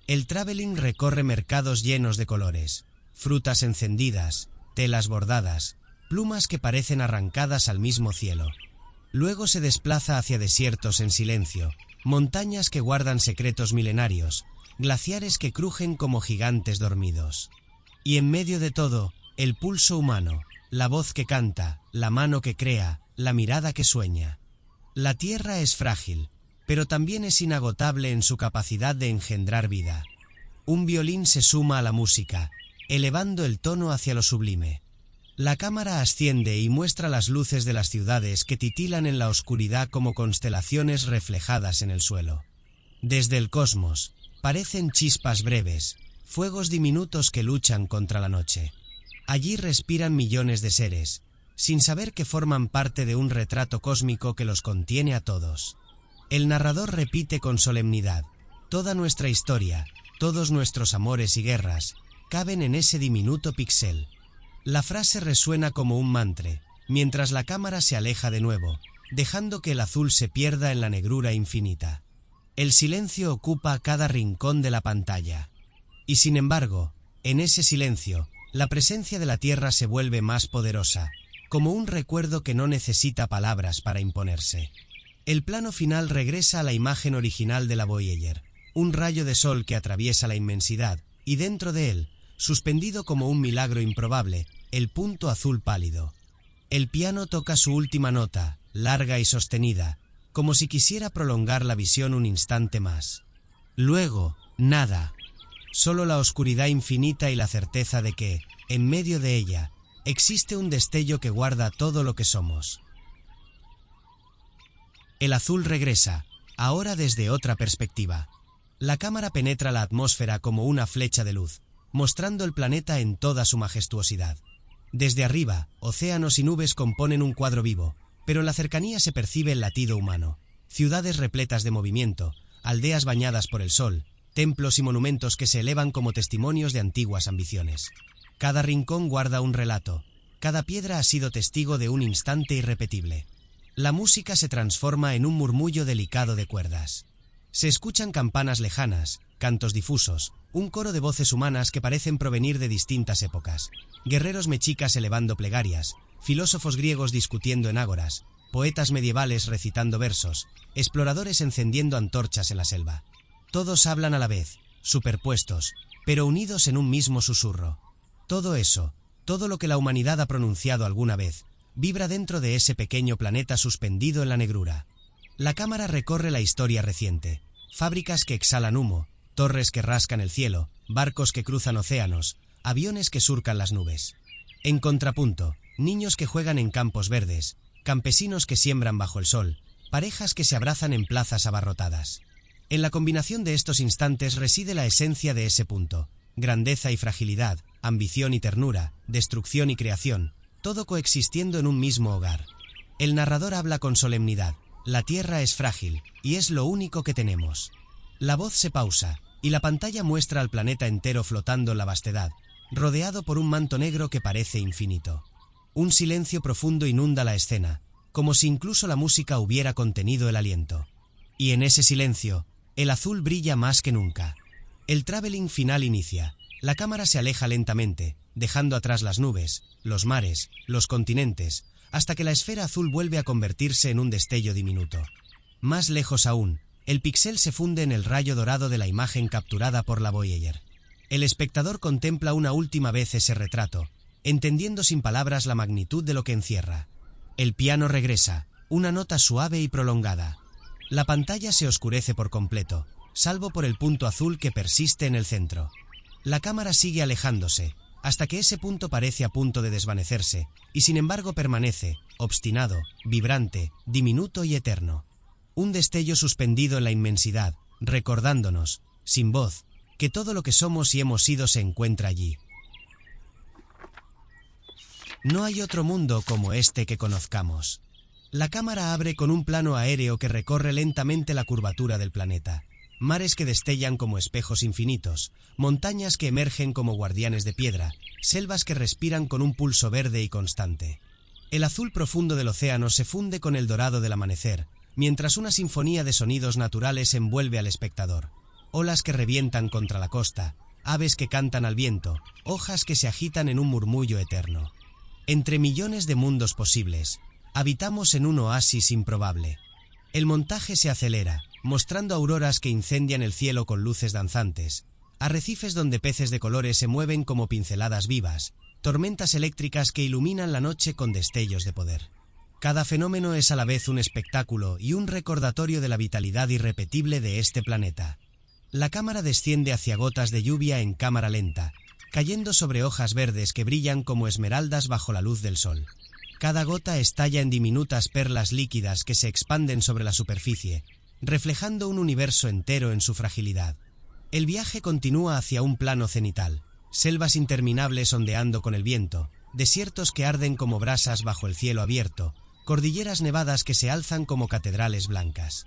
El traveling recorre mercados llenos de colores, frutas encendidas, telas bordadas, plumas que parecen arrancadas al mismo cielo. Luego se desplaza hacia desiertos en silencio, montañas que guardan secretos milenarios, glaciares que crujen como gigantes dormidos. Y en medio de todo, el pulso humano, la voz que canta, la mano que crea, la mirada que sueña. La tierra es frágil, pero también es inagotable en su capacidad de engendrar vida. Un violín se suma a la música, elevando el tono hacia lo sublime. La cámara asciende y muestra las luces de las ciudades que titilan en la oscuridad como constelaciones reflejadas en el suelo. Desde el cosmos, parecen chispas breves, fuegos diminutos que luchan contra la noche. Allí respiran millones de seres, sin saber que forman parte de un retrato cósmico que los contiene a todos. El narrador repite con solemnidad: toda nuestra historia, todos nuestros amores y guerras, caben en ese diminuto píxel. La frase resuena como un mantra, mientras la cámara se aleja de nuevo, dejando que el azul se pierda en la negrura infinita. El silencio ocupa cada rincón de la pantalla. Y sin embargo, en ese silencio, la presencia de la Tierra se vuelve más poderosa, como un recuerdo que no necesita palabras para imponerse. El plano final regresa a la imagen original de la Voyager, un rayo de sol que atraviesa la inmensidad, y dentro de él, suspendido como un milagro improbable, el punto azul pálido. El piano toca su última nota, larga y sostenida, como si quisiera prolongar la visión un instante más. Luego, nada. Solo la oscuridad infinita y la certeza de que, en medio de ella, existe un destello que guarda todo lo que somos. El azul regresa, ahora desde otra perspectiva. La cámara penetra la atmósfera como una flecha de luz, mostrando el planeta en toda su majestuosidad. Desde arriba, océanos y nubes componen un cuadro vivo, pero en la cercanía se percibe el latido humano. Ciudades repletas de movimiento, aldeas bañadas por el sol, templos y monumentos que se elevan como testimonios de antiguas ambiciones. Cada rincón guarda un relato, cada piedra ha sido testigo de un instante irrepetible. La música se transforma en un murmullo delicado de cuerdas. Se escuchan campanas lejanas, cantos difusos, un coro de voces humanas que parecen provenir de distintas épocas, guerreros mexicas elevando plegarias, filósofos griegos discutiendo en ágoras, poetas medievales recitando versos, exploradores encendiendo antorchas en la selva. Todos hablan a la vez, superpuestos, pero unidos en un mismo susurro. Todo eso, todo lo que la humanidad ha pronunciado alguna vez, vibra dentro de ese pequeño planeta suspendido en la negrura. La cámara recorre la historia reciente, fábricas que exhalan humo, torres que rascan el cielo, barcos que cruzan océanos, aviones que surcan las nubes. En contrapunto, niños que juegan en campos verdes, campesinos que siembran bajo el sol, parejas que se abrazan en plazas abarrotadas. En la combinación de estos instantes reside la esencia de ese punto: grandeza y fragilidad, ambición y ternura, destrucción y creación, todo coexistiendo en un mismo hogar. El narrador habla con solemnidad: la tierra es frágil, y es lo único que tenemos. La voz se pausa, y la pantalla muestra al planeta entero flotando en la vastedad, rodeado por un manto negro que parece infinito. Un silencio profundo inunda la escena, como si incluso la música hubiera contenido el aliento. Y en ese silencio, el azul brilla más que nunca. El traveling final inicia. La cámara se aleja lentamente, dejando atrás las nubes, los mares, los continentes, hasta que la esfera azul vuelve a convertirse en un destello diminuto. Más lejos aún, el píxel se funde en el rayo dorado de la imagen capturada por la Voyager. El espectador contempla una última vez ese retrato, entendiendo sin palabras la magnitud de lo que encierra. El piano regresa, una nota suave y prolongada. La pantalla se oscurece por completo, salvo por el punto azul que persiste en el centro. La cámara sigue alejándose, hasta que ese punto parece a punto de desvanecerse, y sin embargo permanece, obstinado, vibrante, diminuto y eterno. Un destello suspendido en la inmensidad, recordándonos, sin voz, que todo lo que somos y hemos sido se encuentra allí. No hay otro mundo como este que conozcamos. La cámara abre con un plano aéreo que recorre lentamente la curvatura del planeta. Mares que destellan como espejos infinitos, montañas que emergen como guardianes de piedra, selvas que respiran con un pulso verde y constante. El azul profundo del océano se funde con el dorado del amanecer, mientras una sinfonía de sonidos naturales envuelve al espectador. Olas que revientan contra la costa, aves que cantan al viento, hojas que se agitan en un murmullo eterno. Entre millones de mundos posibles, habitamos en un oasis improbable. El montaje se acelera, mostrando auroras que incendian el cielo con luces danzantes, arrecifes donde peces de colores se mueven como pinceladas vivas, tormentas eléctricas que iluminan la noche con destellos de poder. Cada fenómeno es a la vez un espectáculo y un recordatorio de la vitalidad irrepetible de este planeta. La cámara desciende hacia gotas de lluvia en cámara lenta, cayendo sobre hojas verdes que brillan como esmeraldas bajo la luz del sol. Cada gota estalla en diminutas perlas líquidas que se expanden sobre la superficie, reflejando un universo entero en su fragilidad. El viaje continúa hacia un plano cenital, selvas interminables ondeando con el viento, desiertos que arden como brasas bajo el cielo abierto, cordilleras nevadas que se alzan como catedrales blancas.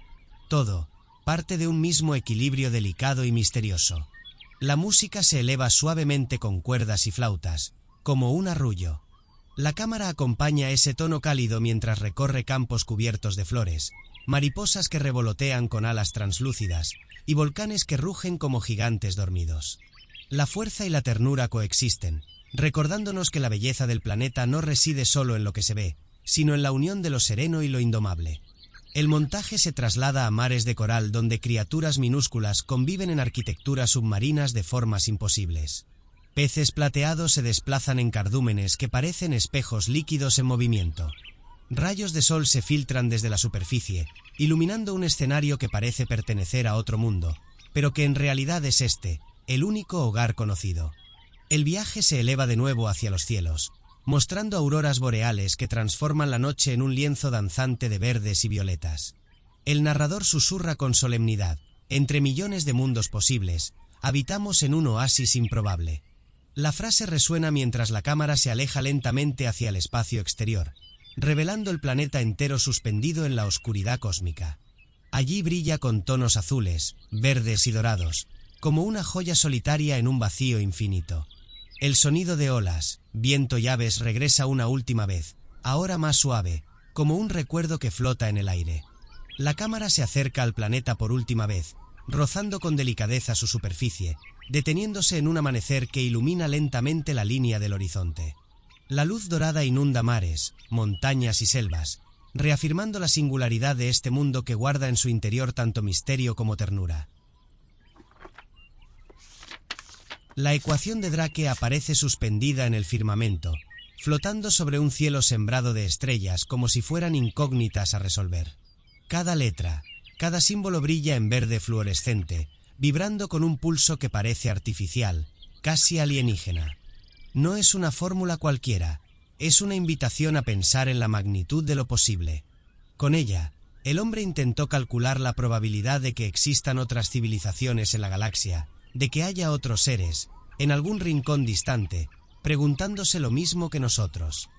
Todo, parte de un mismo equilibrio delicado y misterioso. La música se eleva suavemente con cuerdas y flautas, como un arrullo. La cámara acompaña ese tono cálido mientras recorre campos cubiertos de flores, mariposas que revolotean con alas translúcidas y volcanes que rugen como gigantes dormidos. La fuerza y la ternura coexisten, recordándonos que la belleza del planeta no reside solo en lo que se ve, sino en la unión de lo sereno y lo indomable. El montaje se traslada a mares de coral donde criaturas minúsculas conviven en arquitecturas submarinas de formas imposibles. Peces plateados se desplazan en cardúmenes que parecen espejos líquidos en movimiento. Rayos de sol se filtran desde la superficie, iluminando un escenario que parece pertenecer a otro mundo, pero que en realidad es este, el único hogar conocido. El viaje se eleva de nuevo hacia los cielos, mostrando auroras boreales que transforman la noche en un lienzo danzante de verdes y violetas. El narrador susurra con solemnidad: entre millones de mundos posibles, habitamos en un oasis improbable. La frase resuena mientras la cámara se aleja lentamente hacia el espacio exterior, revelando el planeta entero suspendido en la oscuridad cósmica. Allí brilla con tonos azules, verdes y dorados, como una joya solitaria en un vacío infinito. El sonido de olas, viento y aves regresa una última vez, ahora más suave, como un recuerdo que flota en el aire. La cámara se acerca al planeta por última vez, rozando con delicadeza su superficie, deteniéndose en un amanecer que ilumina lentamente la línea del horizonte. La luz dorada inunda mares, montañas y selvas, reafirmando la singularidad de este mundo que guarda en su interior tanto misterio como ternura. La ecuación de Drake aparece suspendida en el firmamento, flotando sobre un cielo sembrado de estrellas como si fueran incógnitas a resolver. Cada letra, cada símbolo brilla en verde fluorescente, vibrando con un pulso que parece artificial, casi alienígena. No es una fórmula cualquiera, es una invitación a pensar en la magnitud de lo posible. Con ella, el hombre intentó calcular la probabilidad de que existan otras civilizaciones en la galaxia, de que haya otros seres, en algún rincón distante, preguntándose lo mismo que nosotros.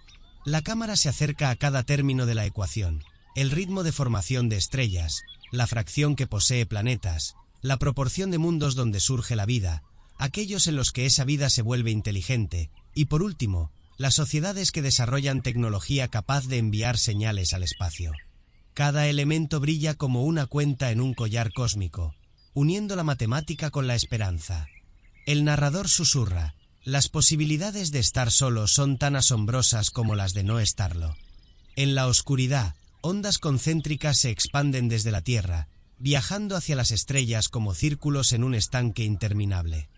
La cámara se acerca a cada término de la ecuación, el ritmo de formación de estrellas, la fracción que posee planetas, la proporción de mundos donde surge la vida, aquellos en los que esa vida se vuelve inteligente, y por último, las sociedades que desarrollan tecnología capaz de enviar señales al espacio. Cada elemento brilla como una cuenta en un collar cósmico, uniendo la matemática con la esperanza. El narrador susurra: las posibilidades de estar solo son tan asombrosas como las de no estarlo. En la oscuridad, ondas concéntricas se expanden desde la Tierra, viajando hacia las estrellas como círculos en un estanque interminable.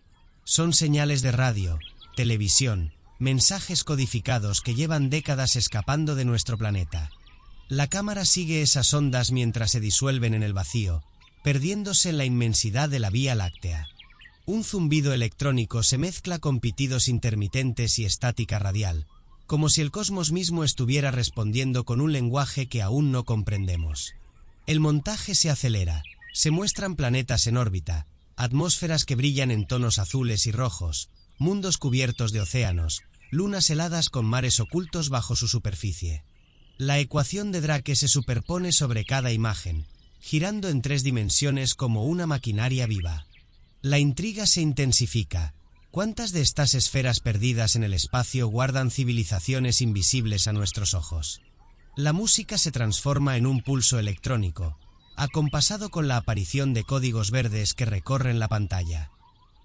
Son señales de radio, televisión, mensajes codificados que llevan décadas escapando de nuestro planeta. La cámara sigue esas ondas mientras se disuelven en el vacío, perdiéndose en la inmensidad de la Vía Láctea. Un zumbido electrónico se mezcla con pitidos intermitentes y estática radial, como si el cosmos mismo estuviera respondiendo con un lenguaje que aún no comprendemos. El montaje se acelera, se muestran planetas en órbita, atmósferas que brillan en tonos azules y rojos, mundos cubiertos de océanos, lunas heladas con mares ocultos bajo su superficie. La ecuación de Drake se superpone sobre cada imagen, girando en 3 dimensiones como una maquinaria viva. La intriga se intensifica. ¿Cuántas de estas esferas perdidas en el espacio guardan civilizaciones invisibles a nuestros ojos? La música se transforma en un pulso electrónico, acompasado con la aparición de códigos verdes que recorren la pantalla.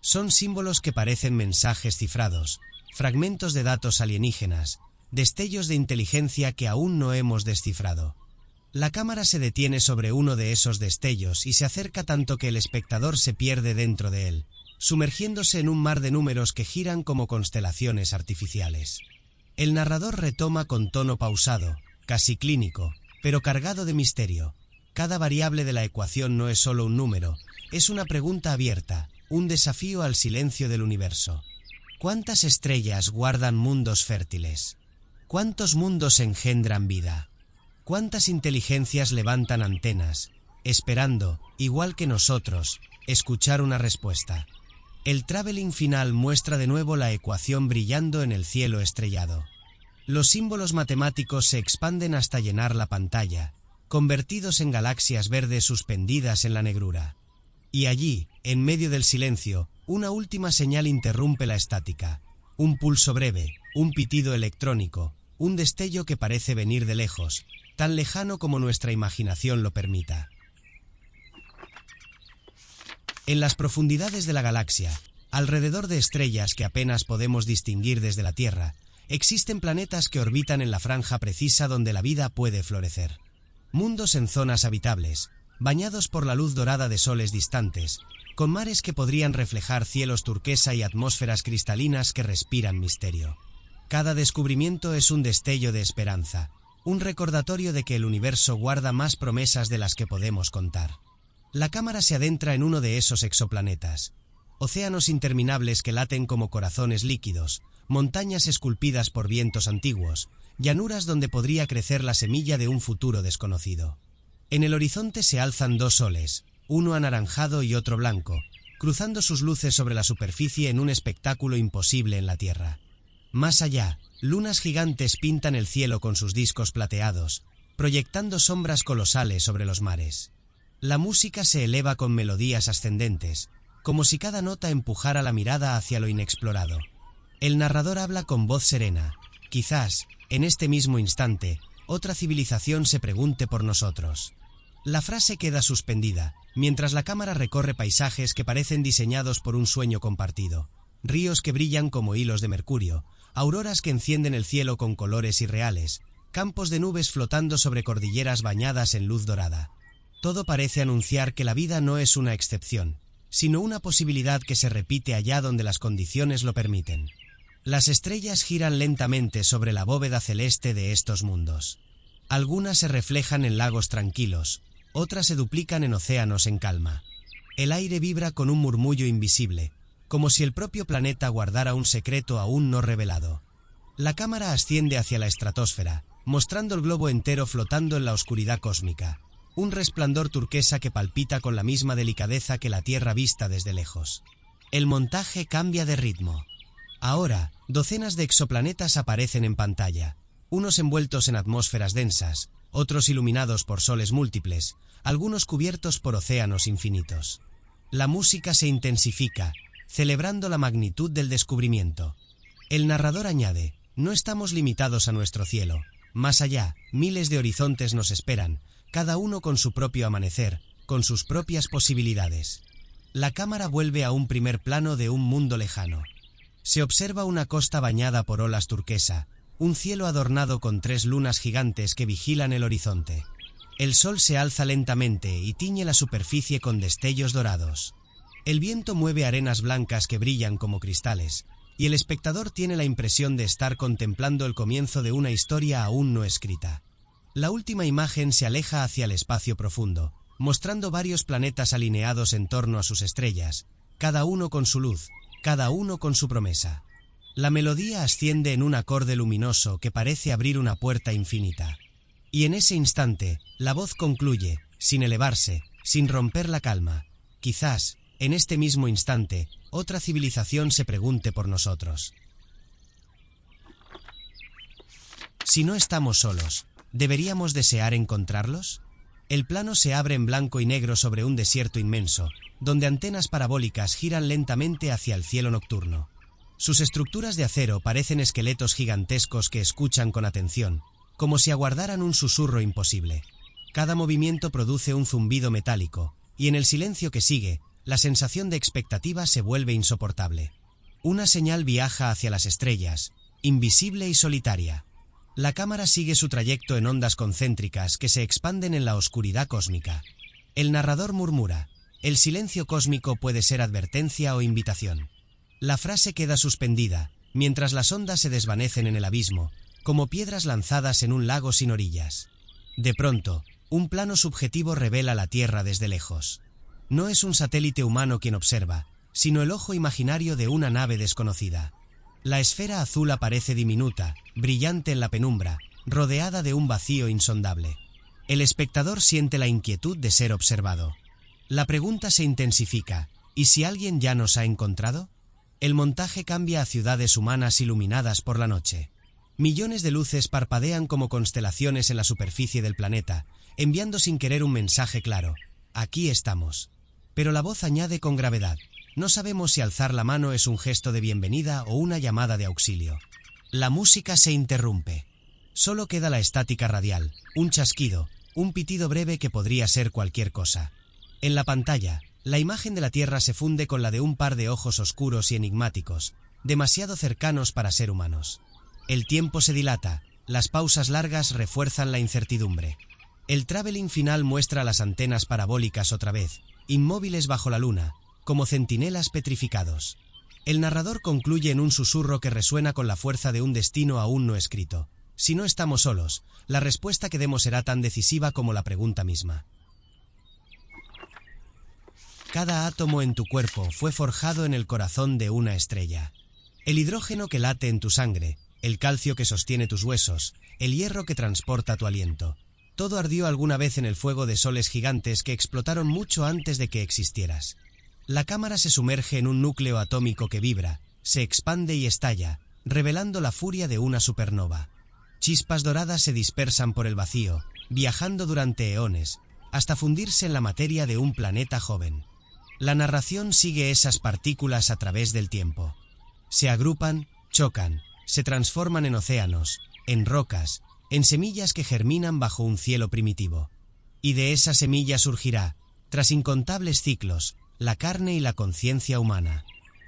Son símbolos que parecen mensajes cifrados, fragmentos de datos alienígenas, destellos de inteligencia que aún no hemos descifrado. La cámara se detiene sobre uno de esos destellos y se acerca tanto que el espectador se pierde dentro de él, sumergiéndose en un mar de números que giran como constelaciones artificiales. El narrador retoma con tono pausado, casi clínico, pero cargado de misterio. Cada variable de la ecuación no es solo un número, es una pregunta abierta, un desafío al silencio del universo. ¿Cuántas estrellas guardan mundos fértiles? ¿Cuántos mundos engendran vida? ¿Cuántas inteligencias levantan antenas, esperando, igual que nosotros, escuchar una respuesta? El traveling final muestra de nuevo la ecuación brillando en el cielo estrellado. Los símbolos matemáticos se expanden hasta llenar la pantalla, convertidos en galaxias verdes suspendidas en la negrura. Y allí, en medio del silencio, una última señal interrumpe la estática. Un pulso breve, un pitido electrónico, un destello que parece venir de lejos, tan lejano como nuestra imaginación lo permita. En las profundidades de la galaxia, alrededor de estrellas que apenas podemos distinguir desde la Tierra, existen planetas que orbitan en la franja precisa donde la vida puede florecer. Mundos en zonas habitables, bañados por la luz dorada de soles distantes, con mares que podrían reflejar cielos turquesa y atmósferas cristalinas que respiran misterio. Cada descubrimiento es un destello de esperanza, un recordatorio de que el universo guarda más promesas de las que podemos contar. La cámara se adentra en uno de esos exoplanetas. Océanos interminables que laten como corazones líquidos, montañas esculpidas por vientos antiguos, llanuras donde podría crecer la semilla de un futuro desconocido. En el horizonte se alzan 2 soles, uno anaranjado y otro blanco, cruzando sus luces sobre la superficie en un espectáculo imposible en la Tierra. Más allá, lunas gigantes pintan el cielo con sus discos plateados, proyectando sombras colosales sobre los mares. La música se eleva con melodías ascendentes, como si cada nota empujara la mirada hacia lo inexplorado. El narrador habla con voz serena. Quizás, en este mismo instante, otra civilización se pregunte por nosotros. La frase queda suspendida, mientras la cámara recorre paisajes que parecen diseñados por un sueño compartido. Ríos que brillan como hilos de mercurio, auroras que encienden el cielo con colores irreales, campos de nubes flotando sobre cordilleras bañadas en luz dorada. Todo parece anunciar que la vida no es una excepción, sino una posibilidad que se repite allá donde las condiciones lo permiten. Las estrellas giran lentamente sobre la bóveda celeste de estos mundos. Algunas se reflejan en lagos tranquilos, otras se duplican en océanos en calma. El aire vibra con un murmullo invisible, como si el propio planeta guardara un secreto aún no revelado. La cámara asciende hacia la estratosfera, mostrando el globo entero flotando en la oscuridad cósmica, un resplandor turquesa que palpita con la misma delicadeza que la Tierra vista desde lejos. El montaje cambia de ritmo. Ahora, docenas de exoplanetas aparecen en pantalla, unos envueltos en atmósferas densas, otros iluminados por soles múltiples, algunos cubiertos por océanos infinitos. La música se intensifica, celebrando la magnitud del descubrimiento. El narrador añade: no estamos limitados a nuestro cielo. Más allá, miles de horizontes nos esperan, cada uno con su propio amanecer, con sus propias posibilidades. La cámara vuelve a un primer plano de un mundo lejano. Se observa una costa bañada por olas turquesa, un cielo adornado con 3 lunas gigantes que vigilan el horizonte. El sol se alza lentamente y tiñe la superficie con destellos dorados. El viento mueve arenas blancas que brillan como cristales, y el espectador tiene la impresión de estar contemplando el comienzo de una historia aún no escrita. La última imagen se aleja hacia el espacio profundo, mostrando varios planetas alineados en torno a sus estrellas, cada uno con su luz, cada uno con su promesa. La melodía asciende en un acorde luminoso que parece abrir una puerta infinita. Y en ese instante, la voz concluye, sin elevarse, sin romper la calma: quizás, en este mismo instante, otra civilización se pregunte por nosotros. Si no estamos solos, ¿deberíamos desear encontrarlos? El plano se abre en blanco y negro sobre un desierto inmenso, donde antenas parabólicas giran lentamente hacia el cielo nocturno. Sus estructuras de acero parecen esqueletos gigantescos que escuchan con atención, como si aguardaran un susurro imposible. Cada movimiento produce un zumbido metálico, y en el silencio que sigue, la sensación de expectativa se vuelve insoportable. Una señal viaja hacia las estrellas, invisible y solitaria. La cámara sigue su trayecto en ondas concéntricas que se expanden en la oscuridad cósmica. El narrador murmura: el silencio cósmico puede ser advertencia o invitación. La frase queda suspendida, mientras las ondas se desvanecen en el abismo, como piedras lanzadas en un lago sin orillas. De pronto, un plano subjetivo revela la Tierra desde lejos. No es un satélite humano quien observa, sino el ojo imaginario de una nave desconocida. La esfera azul aparece diminuta, brillante en la penumbra, rodeada de un vacío insondable. El espectador siente la inquietud de ser observado. La pregunta se intensifica: ¿y si alguien ya nos ha encontrado? El montaje cambia a ciudades humanas iluminadas por la noche. Millones de luces parpadean como constelaciones en la superficie del planeta, enviando sin querer un mensaje claro: aquí estamos. Pero la voz añade con gravedad: no sabemos si alzar la mano es un gesto de bienvenida o una llamada de auxilio. La música se interrumpe. Solo queda la estática radial, un chasquido, un pitido breve que podría ser cualquier cosa. En la pantalla, la imagen de la Tierra se funde con la de un par de ojos oscuros y enigmáticos, demasiado cercanos para ser humanos. El tiempo se dilata, las pausas largas refuerzan la incertidumbre. El traveling final muestra las antenas parabólicas otra vez, inmóviles bajo la luna, como centinelas petrificados. El narrador concluye en un susurro que resuena con la fuerza de un destino aún no escrito: si no estamos solos, la respuesta que demos será tan decisiva como la pregunta misma. Cada átomo en tu cuerpo fue forjado en el corazón de una estrella. El hidrógeno que late en tu sangre, el calcio que sostiene tus huesos, el hierro que transporta tu aliento. Todo ardió alguna vez en el fuego de soles gigantes que explotaron mucho antes de que existieras. La cámara se sumerge en un núcleo atómico que vibra, se expande y estalla, revelando la furia de una supernova. Chispas doradas se dispersan por el vacío, viajando durante eones, hasta fundirse en la materia de un planeta joven. La narración sigue esas partículas a través del tiempo. Se agrupan, chocan, se transforman en océanos, en rocas, en semillas que germinan bajo un cielo primitivo. Y de esa semilla surgirá, tras incontables ciclos, la carne y la conciencia humana.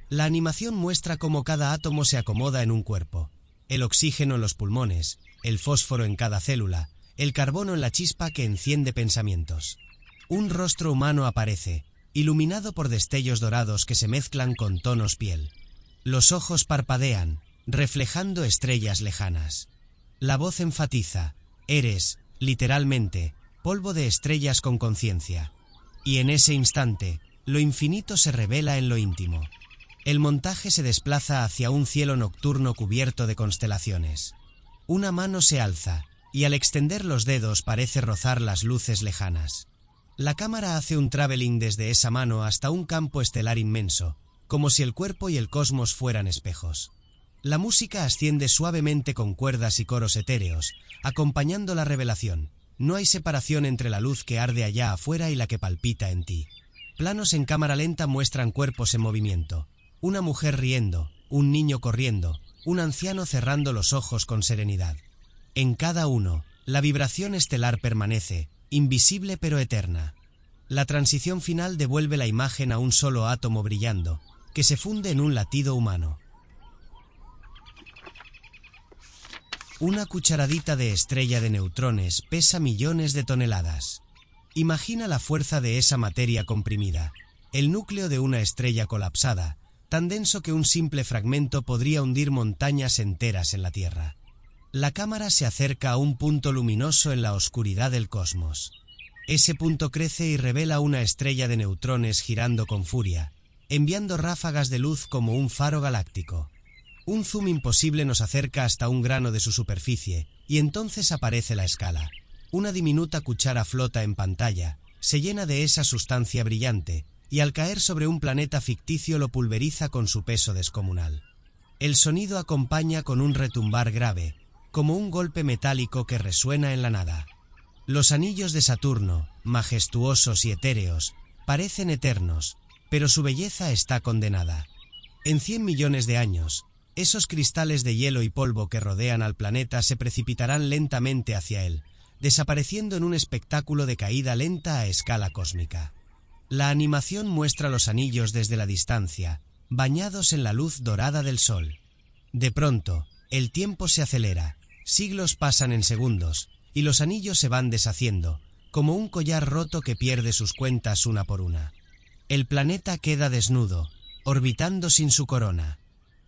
La animación muestra cómo cada átomo se acomoda en un cuerpo: el oxígeno en los pulmones, el fósforo en cada célula, el carbono en la chispa que enciende pensamientos. Un rostro humano aparece, iluminado por destellos dorados que se mezclan con tonos piel. Los ojos parpadean, reflejando estrellas lejanas. La voz enfatiza: eres, literalmente, polvo de estrellas con conciencia. Y en ese instante, lo infinito se revela en lo íntimo. El montaje se desplaza hacia un cielo nocturno cubierto de constelaciones. Una mano se alza, y al extender los dedos parece rozar las luces lejanas. La cámara hace un traveling desde esa mano hasta un campo estelar inmenso, como si el cuerpo y el cosmos fueran espejos. La música asciende suavemente con cuerdas y coros etéreos, acompañando la revelación. No hay separación entre la luz que arde allá afuera y la que palpita en ti. Planos en cámara lenta muestran cuerpos en movimiento. Una mujer riendo, un niño corriendo, un anciano cerrando los ojos con serenidad. En cada uno, la vibración estelar permanece, invisible pero eterna. La transición final devuelve la imagen a un solo átomo brillando, que se funde en un latido humano. Una cucharadita de estrella de neutrones pesa millones de toneladas. Imagina la fuerza de esa materia comprimida, el núcleo de una estrella colapsada, tan denso que un simple fragmento podría hundir montañas enteras en la Tierra. La cámara se acerca a un punto luminoso en la oscuridad del cosmos. Ese punto crece y revela una estrella de neutrones girando con furia, enviando ráfagas de luz como un faro galáctico. Un zoom imposible nos acerca hasta un grano de su superficie, y entonces aparece la escala. Una diminuta cuchara flota en pantalla, se llena de esa sustancia brillante, y al caer sobre un planeta ficticio lo pulveriza con su peso descomunal. El sonido acompaña con un retumbar grave, como un golpe metálico que resuena en la nada. Los anillos de Saturno, majestuosos y etéreos, parecen eternos, pero su belleza está condenada. En 100 millones de años, esos cristales de hielo y polvo que rodean al planeta se precipitarán lentamente hacia él, desapareciendo en un espectáculo de caída lenta a escala cósmica. La animación muestra los anillos desde la distancia, bañados en la luz dorada del sol. De pronto, el tiempo se acelera, siglos pasan en segundos, y los anillos se van deshaciendo, como un collar roto que pierde sus cuentas una por una. El planeta queda desnudo, orbitando sin su corona.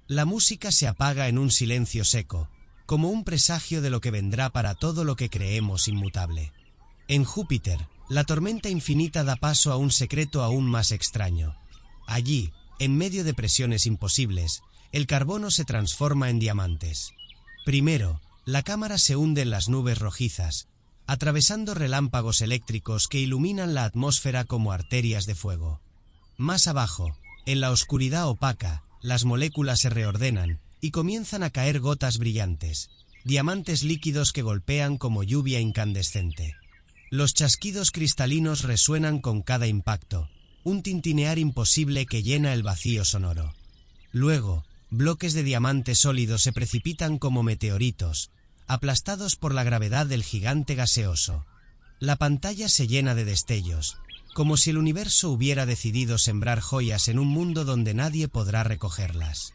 La música se apaga en un silencio seco, como un presagio de lo que vendrá para todo lo que creemos inmutable. En Júpiter, la tormenta infinita da paso a un secreto aún más extraño. Allí, en medio de presiones imposibles, el carbono se transforma en diamantes. Primero, la cámara se hunde en las nubes rojizas, atravesando relámpagos eléctricos que iluminan la atmósfera como arterias de fuego. Más abajo, en la oscuridad opaca, las moléculas se reordenan y comienzan a caer gotas brillantes, diamantes líquidos que golpean como lluvia incandescente. Los chasquidos cristalinos resuenan con cada impacto, un tintinear imposible que llena el vacío sonoro. Luego, bloques de diamante sólido se precipitan como meteoritos, aplastados por la gravedad del gigante gaseoso. La pantalla se llena de destellos, como si el universo hubiera decidido sembrar joyas en un mundo donde nadie podrá recogerlas.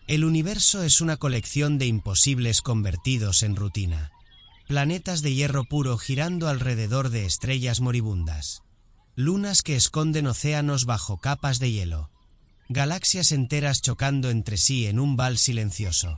El universo es una colección de imposibles convertidos en rutina. Planetas de hierro puro girando alrededor de estrellas moribundas. Lunas que esconden océanos bajo capas de hielo. Galaxias enteras chocando entre sí en un vals silencioso.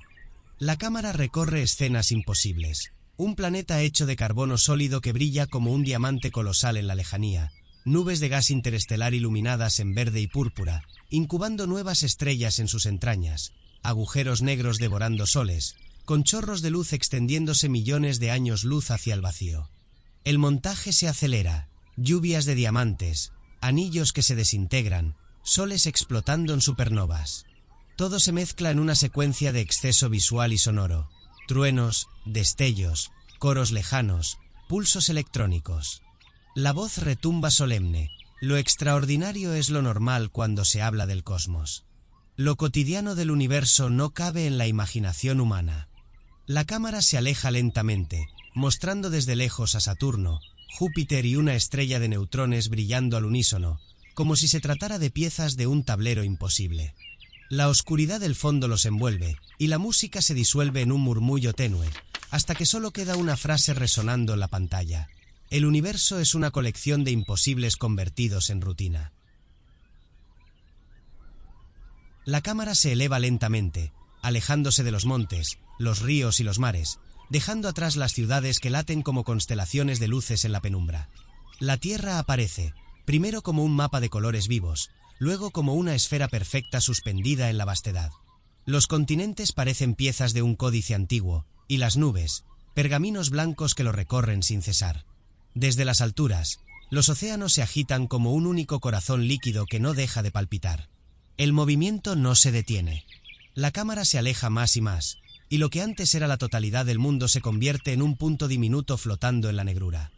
La cámara recorre escenas imposibles. Un planeta hecho de carbono sólido que brilla como un diamante colosal en la lejanía. Nubes de gas interestelar iluminadas en verde y púrpura, incubando nuevas estrellas en sus entrañas. Agujeros negros devorando soles, con chorros de luz extendiéndose millones de años luz hacia el vacío. El montaje se acelera, lluvias de diamantes, anillos que se desintegran, soles explotando en supernovas. Todo se mezcla en una secuencia de exceso visual y sonoro, truenos, destellos, coros lejanos, pulsos electrónicos. La voz retumba solemne, lo extraordinario es lo normal cuando se habla del cosmos. Lo cotidiano del universo no cabe en la imaginación humana. La cámara se aleja lentamente, mostrando desde lejos a Saturno, Júpiter y una estrella de neutrones brillando al unísono, como si se tratara de piezas de un tablero imposible. La oscuridad del fondo los envuelve, y la música se disuelve en un murmullo tenue, hasta que solo queda una frase resonando en la pantalla. El universo es una colección de imposibles convertidos en rutina. La cámara se eleva lentamente, alejándose de los montes, los ríos y los mares, dejando atrás las ciudades que laten como constelaciones de luces en la penumbra. La Tierra aparece, primero como un mapa de colores vivos, luego como una esfera perfecta suspendida en la vastedad. Los continentes parecen piezas de un códice antiguo, y las nubes, pergaminos blancos que lo recorren sin cesar. Desde las alturas, los océanos se agitan como un único corazón líquido que no deja de palpitar. El movimiento no se detiene. La cámara se aleja más y más, y lo que antes era la totalidad del mundo se convierte en un punto diminuto flotando en la negrura.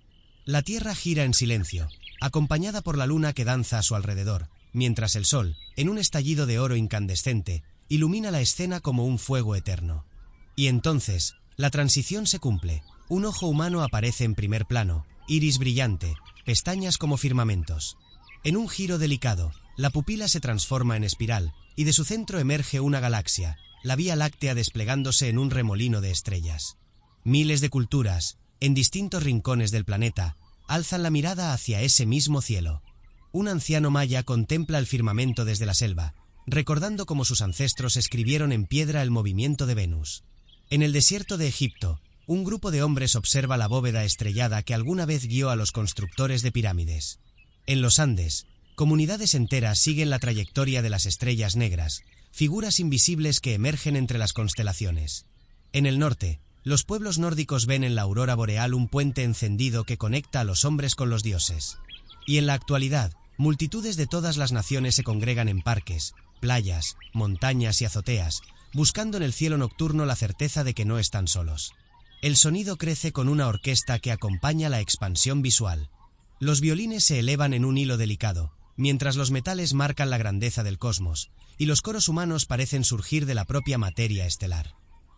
La Tierra gira en silencio, acompañada por la luna que danza a su alrededor, mientras el sol, en un estallido de oro incandescente, ilumina la escena como un fuego eterno. Y entonces, la transición se cumple. Un ojo humano aparece en primer plano, iris brillante, pestañas como firmamentos. En un giro delicado, la pupila se transforma en espiral, y de su centro emerge una galaxia, la Vía Láctea desplegándose en un remolino de estrellas. Miles de culturas, en distintos rincones del planeta, alzan la mirada hacia ese mismo cielo. Un anciano maya contempla el firmamento desde la selva, recordando cómo sus ancestros escribieron en piedra el movimiento de Venus. En el desierto de Egipto, un grupo de hombres observa la bóveda estrellada que alguna vez guió a los constructores de pirámides. En los Andes, comunidades enteras siguen la trayectoria de las estrellas negras, figuras invisibles que emergen entre las constelaciones. En el norte, los pueblos nórdicos ven en la aurora boreal un puente encendido que conecta a los hombres con los dioses. Y en la actualidad, multitudes de todas las naciones se congregan en parques, playas, montañas y azoteas, buscando en el cielo nocturno la certeza de que no están solos. El sonido crece con una orquesta que acompaña la expansión visual. Los violines se elevan en un hilo delicado, mientras los metales marcan la grandeza del cosmos, y los coros humanos parecen surgir de la propia materia estelar.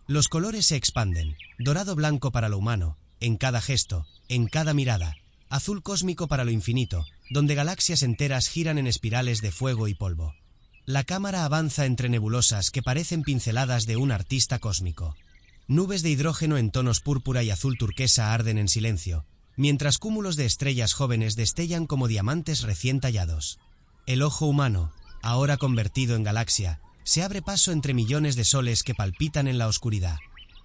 Los colores se expanden, dorado-blanco para lo humano, en cada gesto, en cada mirada, azul cósmico para lo infinito, donde galaxias enteras giran en espirales de fuego y polvo. La cámara avanza entre nebulosas que parecen pinceladas de un artista cósmico. Nubes de hidrógeno en tonos púrpura y azul turquesa arden en silencio, mientras cúmulos de estrellas jóvenes destellan como diamantes recién tallados. El ojo humano, ahora convertido en galaxia, se abre paso entre millones de soles que palpitan en la oscuridad.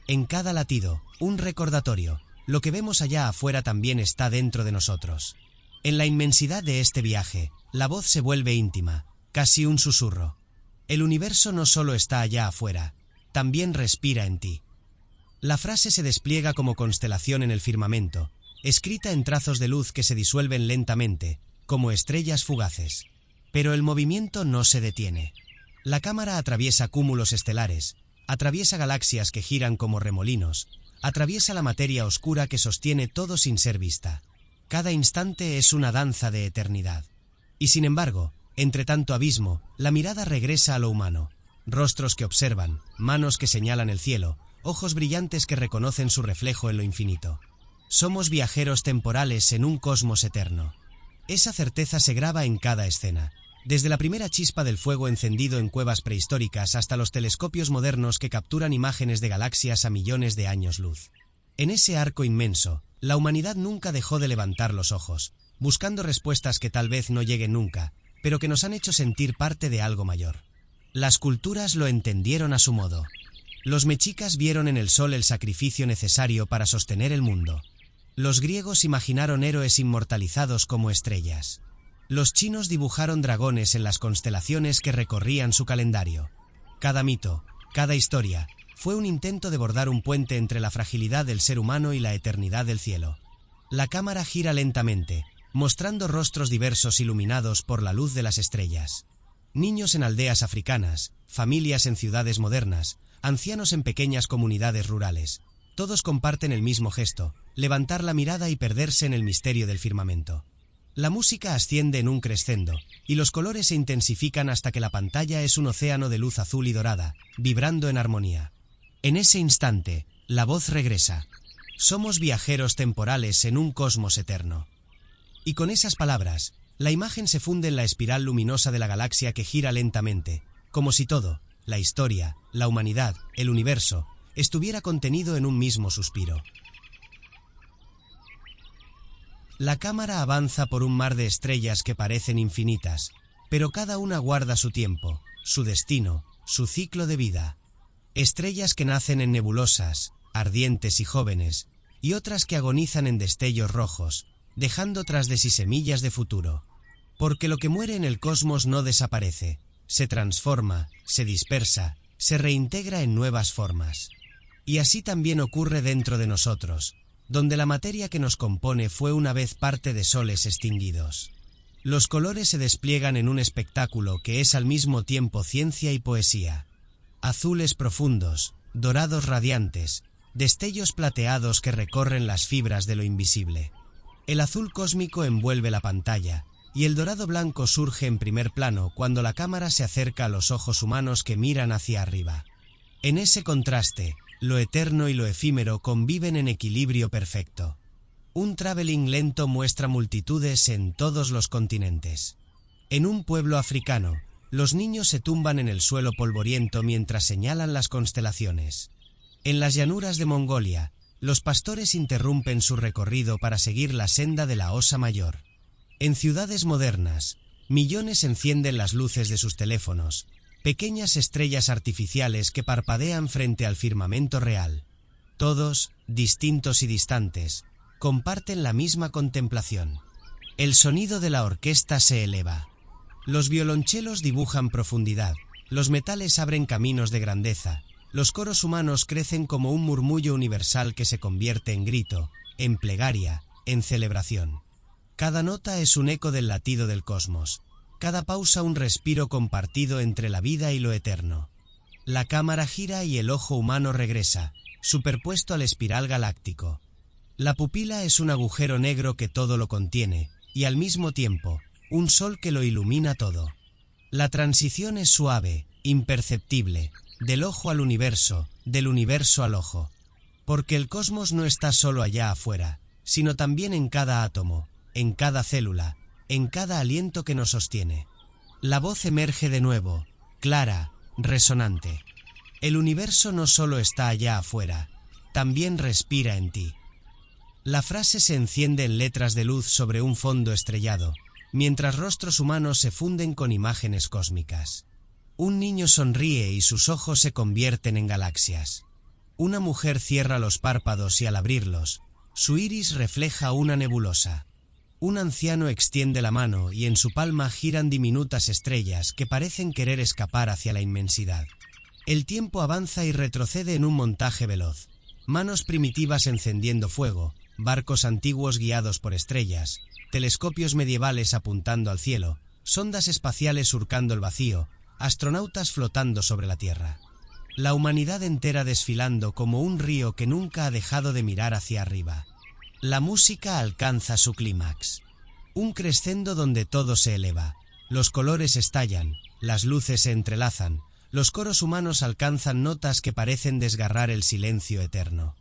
En cada latido, un recordatorio, lo que vemos allá afuera también está dentro de nosotros. En la inmensidad de este viaje, la voz se vuelve íntima, casi un susurro. El universo no solo está allá afuera, también respira en ti. La frase se despliega como constelación en el firmamento, escrita en trazos de luz que se disuelven lentamente, como estrellas fugaces. Pero el movimiento no se detiene. La cámara atraviesa cúmulos estelares, atraviesa galaxias que giran como remolinos, atraviesa la materia oscura que sostiene todo sin ser vista. Cada instante es una danza de eternidad. Y sin embargo, entre tanto abismo, la mirada regresa a lo humano. Rostros que observan, manos que señalan el cielo, ojos brillantes que reconocen su reflejo en lo infinito. Somos viajeros temporales en un cosmos eterno. Esa certeza se graba en cada escena, desde la primera chispa del fuego encendido en cuevas prehistóricas hasta los telescopios modernos que capturan imágenes de galaxias a millones de años luz. En ese arco inmenso, la humanidad nunca dejó de levantar los ojos, buscando respuestas que tal vez no lleguen nunca, pero que nos han hecho sentir parte de algo mayor. Las culturas lo entendieron a su modo. Los mexicas vieron en el sol el sacrificio necesario para sostener el mundo. Los griegos imaginaron héroes inmortalizados como estrellas. Los chinos dibujaron dragones en las constelaciones que recorrían su calendario. Cada mito, cada historia, fue un intento de bordar un puente entre la fragilidad del ser humano y la eternidad del cielo. La cámara gira lentamente, mostrando rostros diversos iluminados por la luz de las estrellas. Niños en aldeas africanas, familias en ciudades modernas, ancianos en pequeñas comunidades rurales. Todos comparten el mismo gesto, levantar la mirada y perderse en el misterio del firmamento. La música asciende en un crescendo, y los colores se intensifican hasta que la pantalla es un océano de luz azul y dorada, vibrando en armonía. En ese instante, la voz regresa. Somos viajeros temporales en un cosmos eterno. Y con esas palabras, la imagen se funde en la espiral luminosa de la galaxia que gira lentamente, como si todo, la historia, la humanidad, el universo, estuviera contenido en un mismo suspiro. La cámara avanza por un mar de estrellas que parecen infinitas, pero cada una guarda su tiempo, su destino, su ciclo de vida. Estrellas que nacen en nebulosas, ardientes y jóvenes, y otras que agonizan en destellos rojos, dejando tras de sí semillas de futuro. Porque lo que muere en el cosmos no desaparece, se transforma, se dispersa, se reintegra en nuevas formas. Y así también ocurre dentro de nosotros, donde la materia que nos compone fue una vez parte de soles extinguidos. Los colores se despliegan en un espectáculo que es al mismo tiempo ciencia y poesía. Azules profundos, dorados radiantes, destellos plateados que recorren las fibras de lo invisible. El azul cósmico envuelve la pantalla, y el dorado blanco surge en primer plano cuando la cámara se acerca a los ojos humanos que miran hacia arriba. En ese contraste, lo eterno y lo efímero conviven en equilibrio perfecto. Un traveling lento muestra multitudes en todos los continentes. En un pueblo africano, los niños se tumban en el suelo polvoriento mientras señalan las constelaciones. En las llanuras de Mongolia, los pastores interrumpen su recorrido para seguir la senda de la Osa Mayor. En ciudades modernas, millones encienden las luces de sus teléfonos, pequeñas estrellas artificiales que parpadean frente al firmamento real. Todos, distintos y distantes, comparten la misma contemplación. El sonido de la orquesta se eleva. Los violonchelos dibujan profundidad, los metales abren caminos de grandeza, los coros humanos crecen como un murmullo universal que se convierte en grito, en plegaria, en celebración. Cada nota es un eco del latido del cosmos, cada pausa un respiro compartido entre la vida y lo eterno. La cámara gira y el ojo humano regresa, superpuesto al espiral galáctico. La pupila es un agujero negro que todo lo contiene, y al mismo tiempo, un sol que lo ilumina todo. La transición es suave, imperceptible, del ojo al universo, del universo al ojo. Porque el cosmos no está solo allá afuera, sino también en cada átomo, en cada célula, en cada aliento que nos sostiene. La voz emerge de nuevo, clara, resonante. El universo no solo está allá afuera, también respira en ti. La frase se enciende en letras de luz sobre un fondo estrellado, mientras rostros humanos se funden con imágenes cósmicas. Un niño sonríe y sus ojos se convierten en galaxias. Una mujer cierra los párpados y al abrirlos, su iris refleja una nebulosa. Un anciano extiende la mano y en su palma giran diminutas estrellas que parecen querer escapar hacia la inmensidad. El tiempo avanza y retrocede en un montaje veloz. Manos primitivas encendiendo fuego, barcos antiguos guiados por estrellas, telescopios medievales apuntando al cielo, sondas espaciales surcando el vacío, astronautas flotando sobre la Tierra. La humanidad entera desfilando como un río que nunca ha dejado de mirar hacia arriba. La música alcanza su clímax. Un crescendo donde todo se eleva. Los colores estallan, las luces se entrelazan, los coros humanos alcanzan notas que parecen desgarrar el silencio eterno.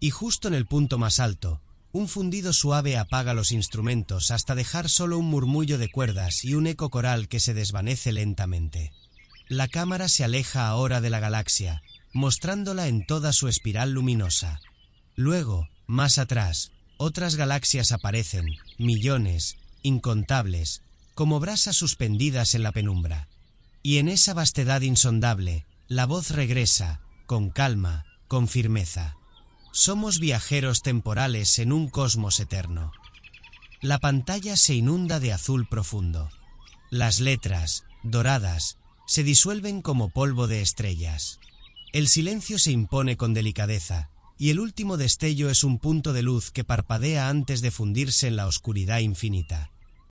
Y justo en el punto más alto, un fundido suave apaga los instrumentos hasta dejar solo un murmullo de cuerdas y un eco coral que se desvanece lentamente. La cámara se aleja ahora de la galaxia, mostrándola en toda su espiral luminosa. Luego, más atrás, otras galaxias aparecen, millones, incontables, como brasas suspendidas en la penumbra. Y en esa vastedad insondable, la voz regresa, con calma, con firmeza. Somos viajeros temporales en un cosmos eterno. La pantalla se inunda de azul profundo. Las letras, doradas, se disuelven como polvo de estrellas. El silencio se impone con delicadeza, y el último destello es un punto de luz que parpadea antes de fundirse en la oscuridad infinita.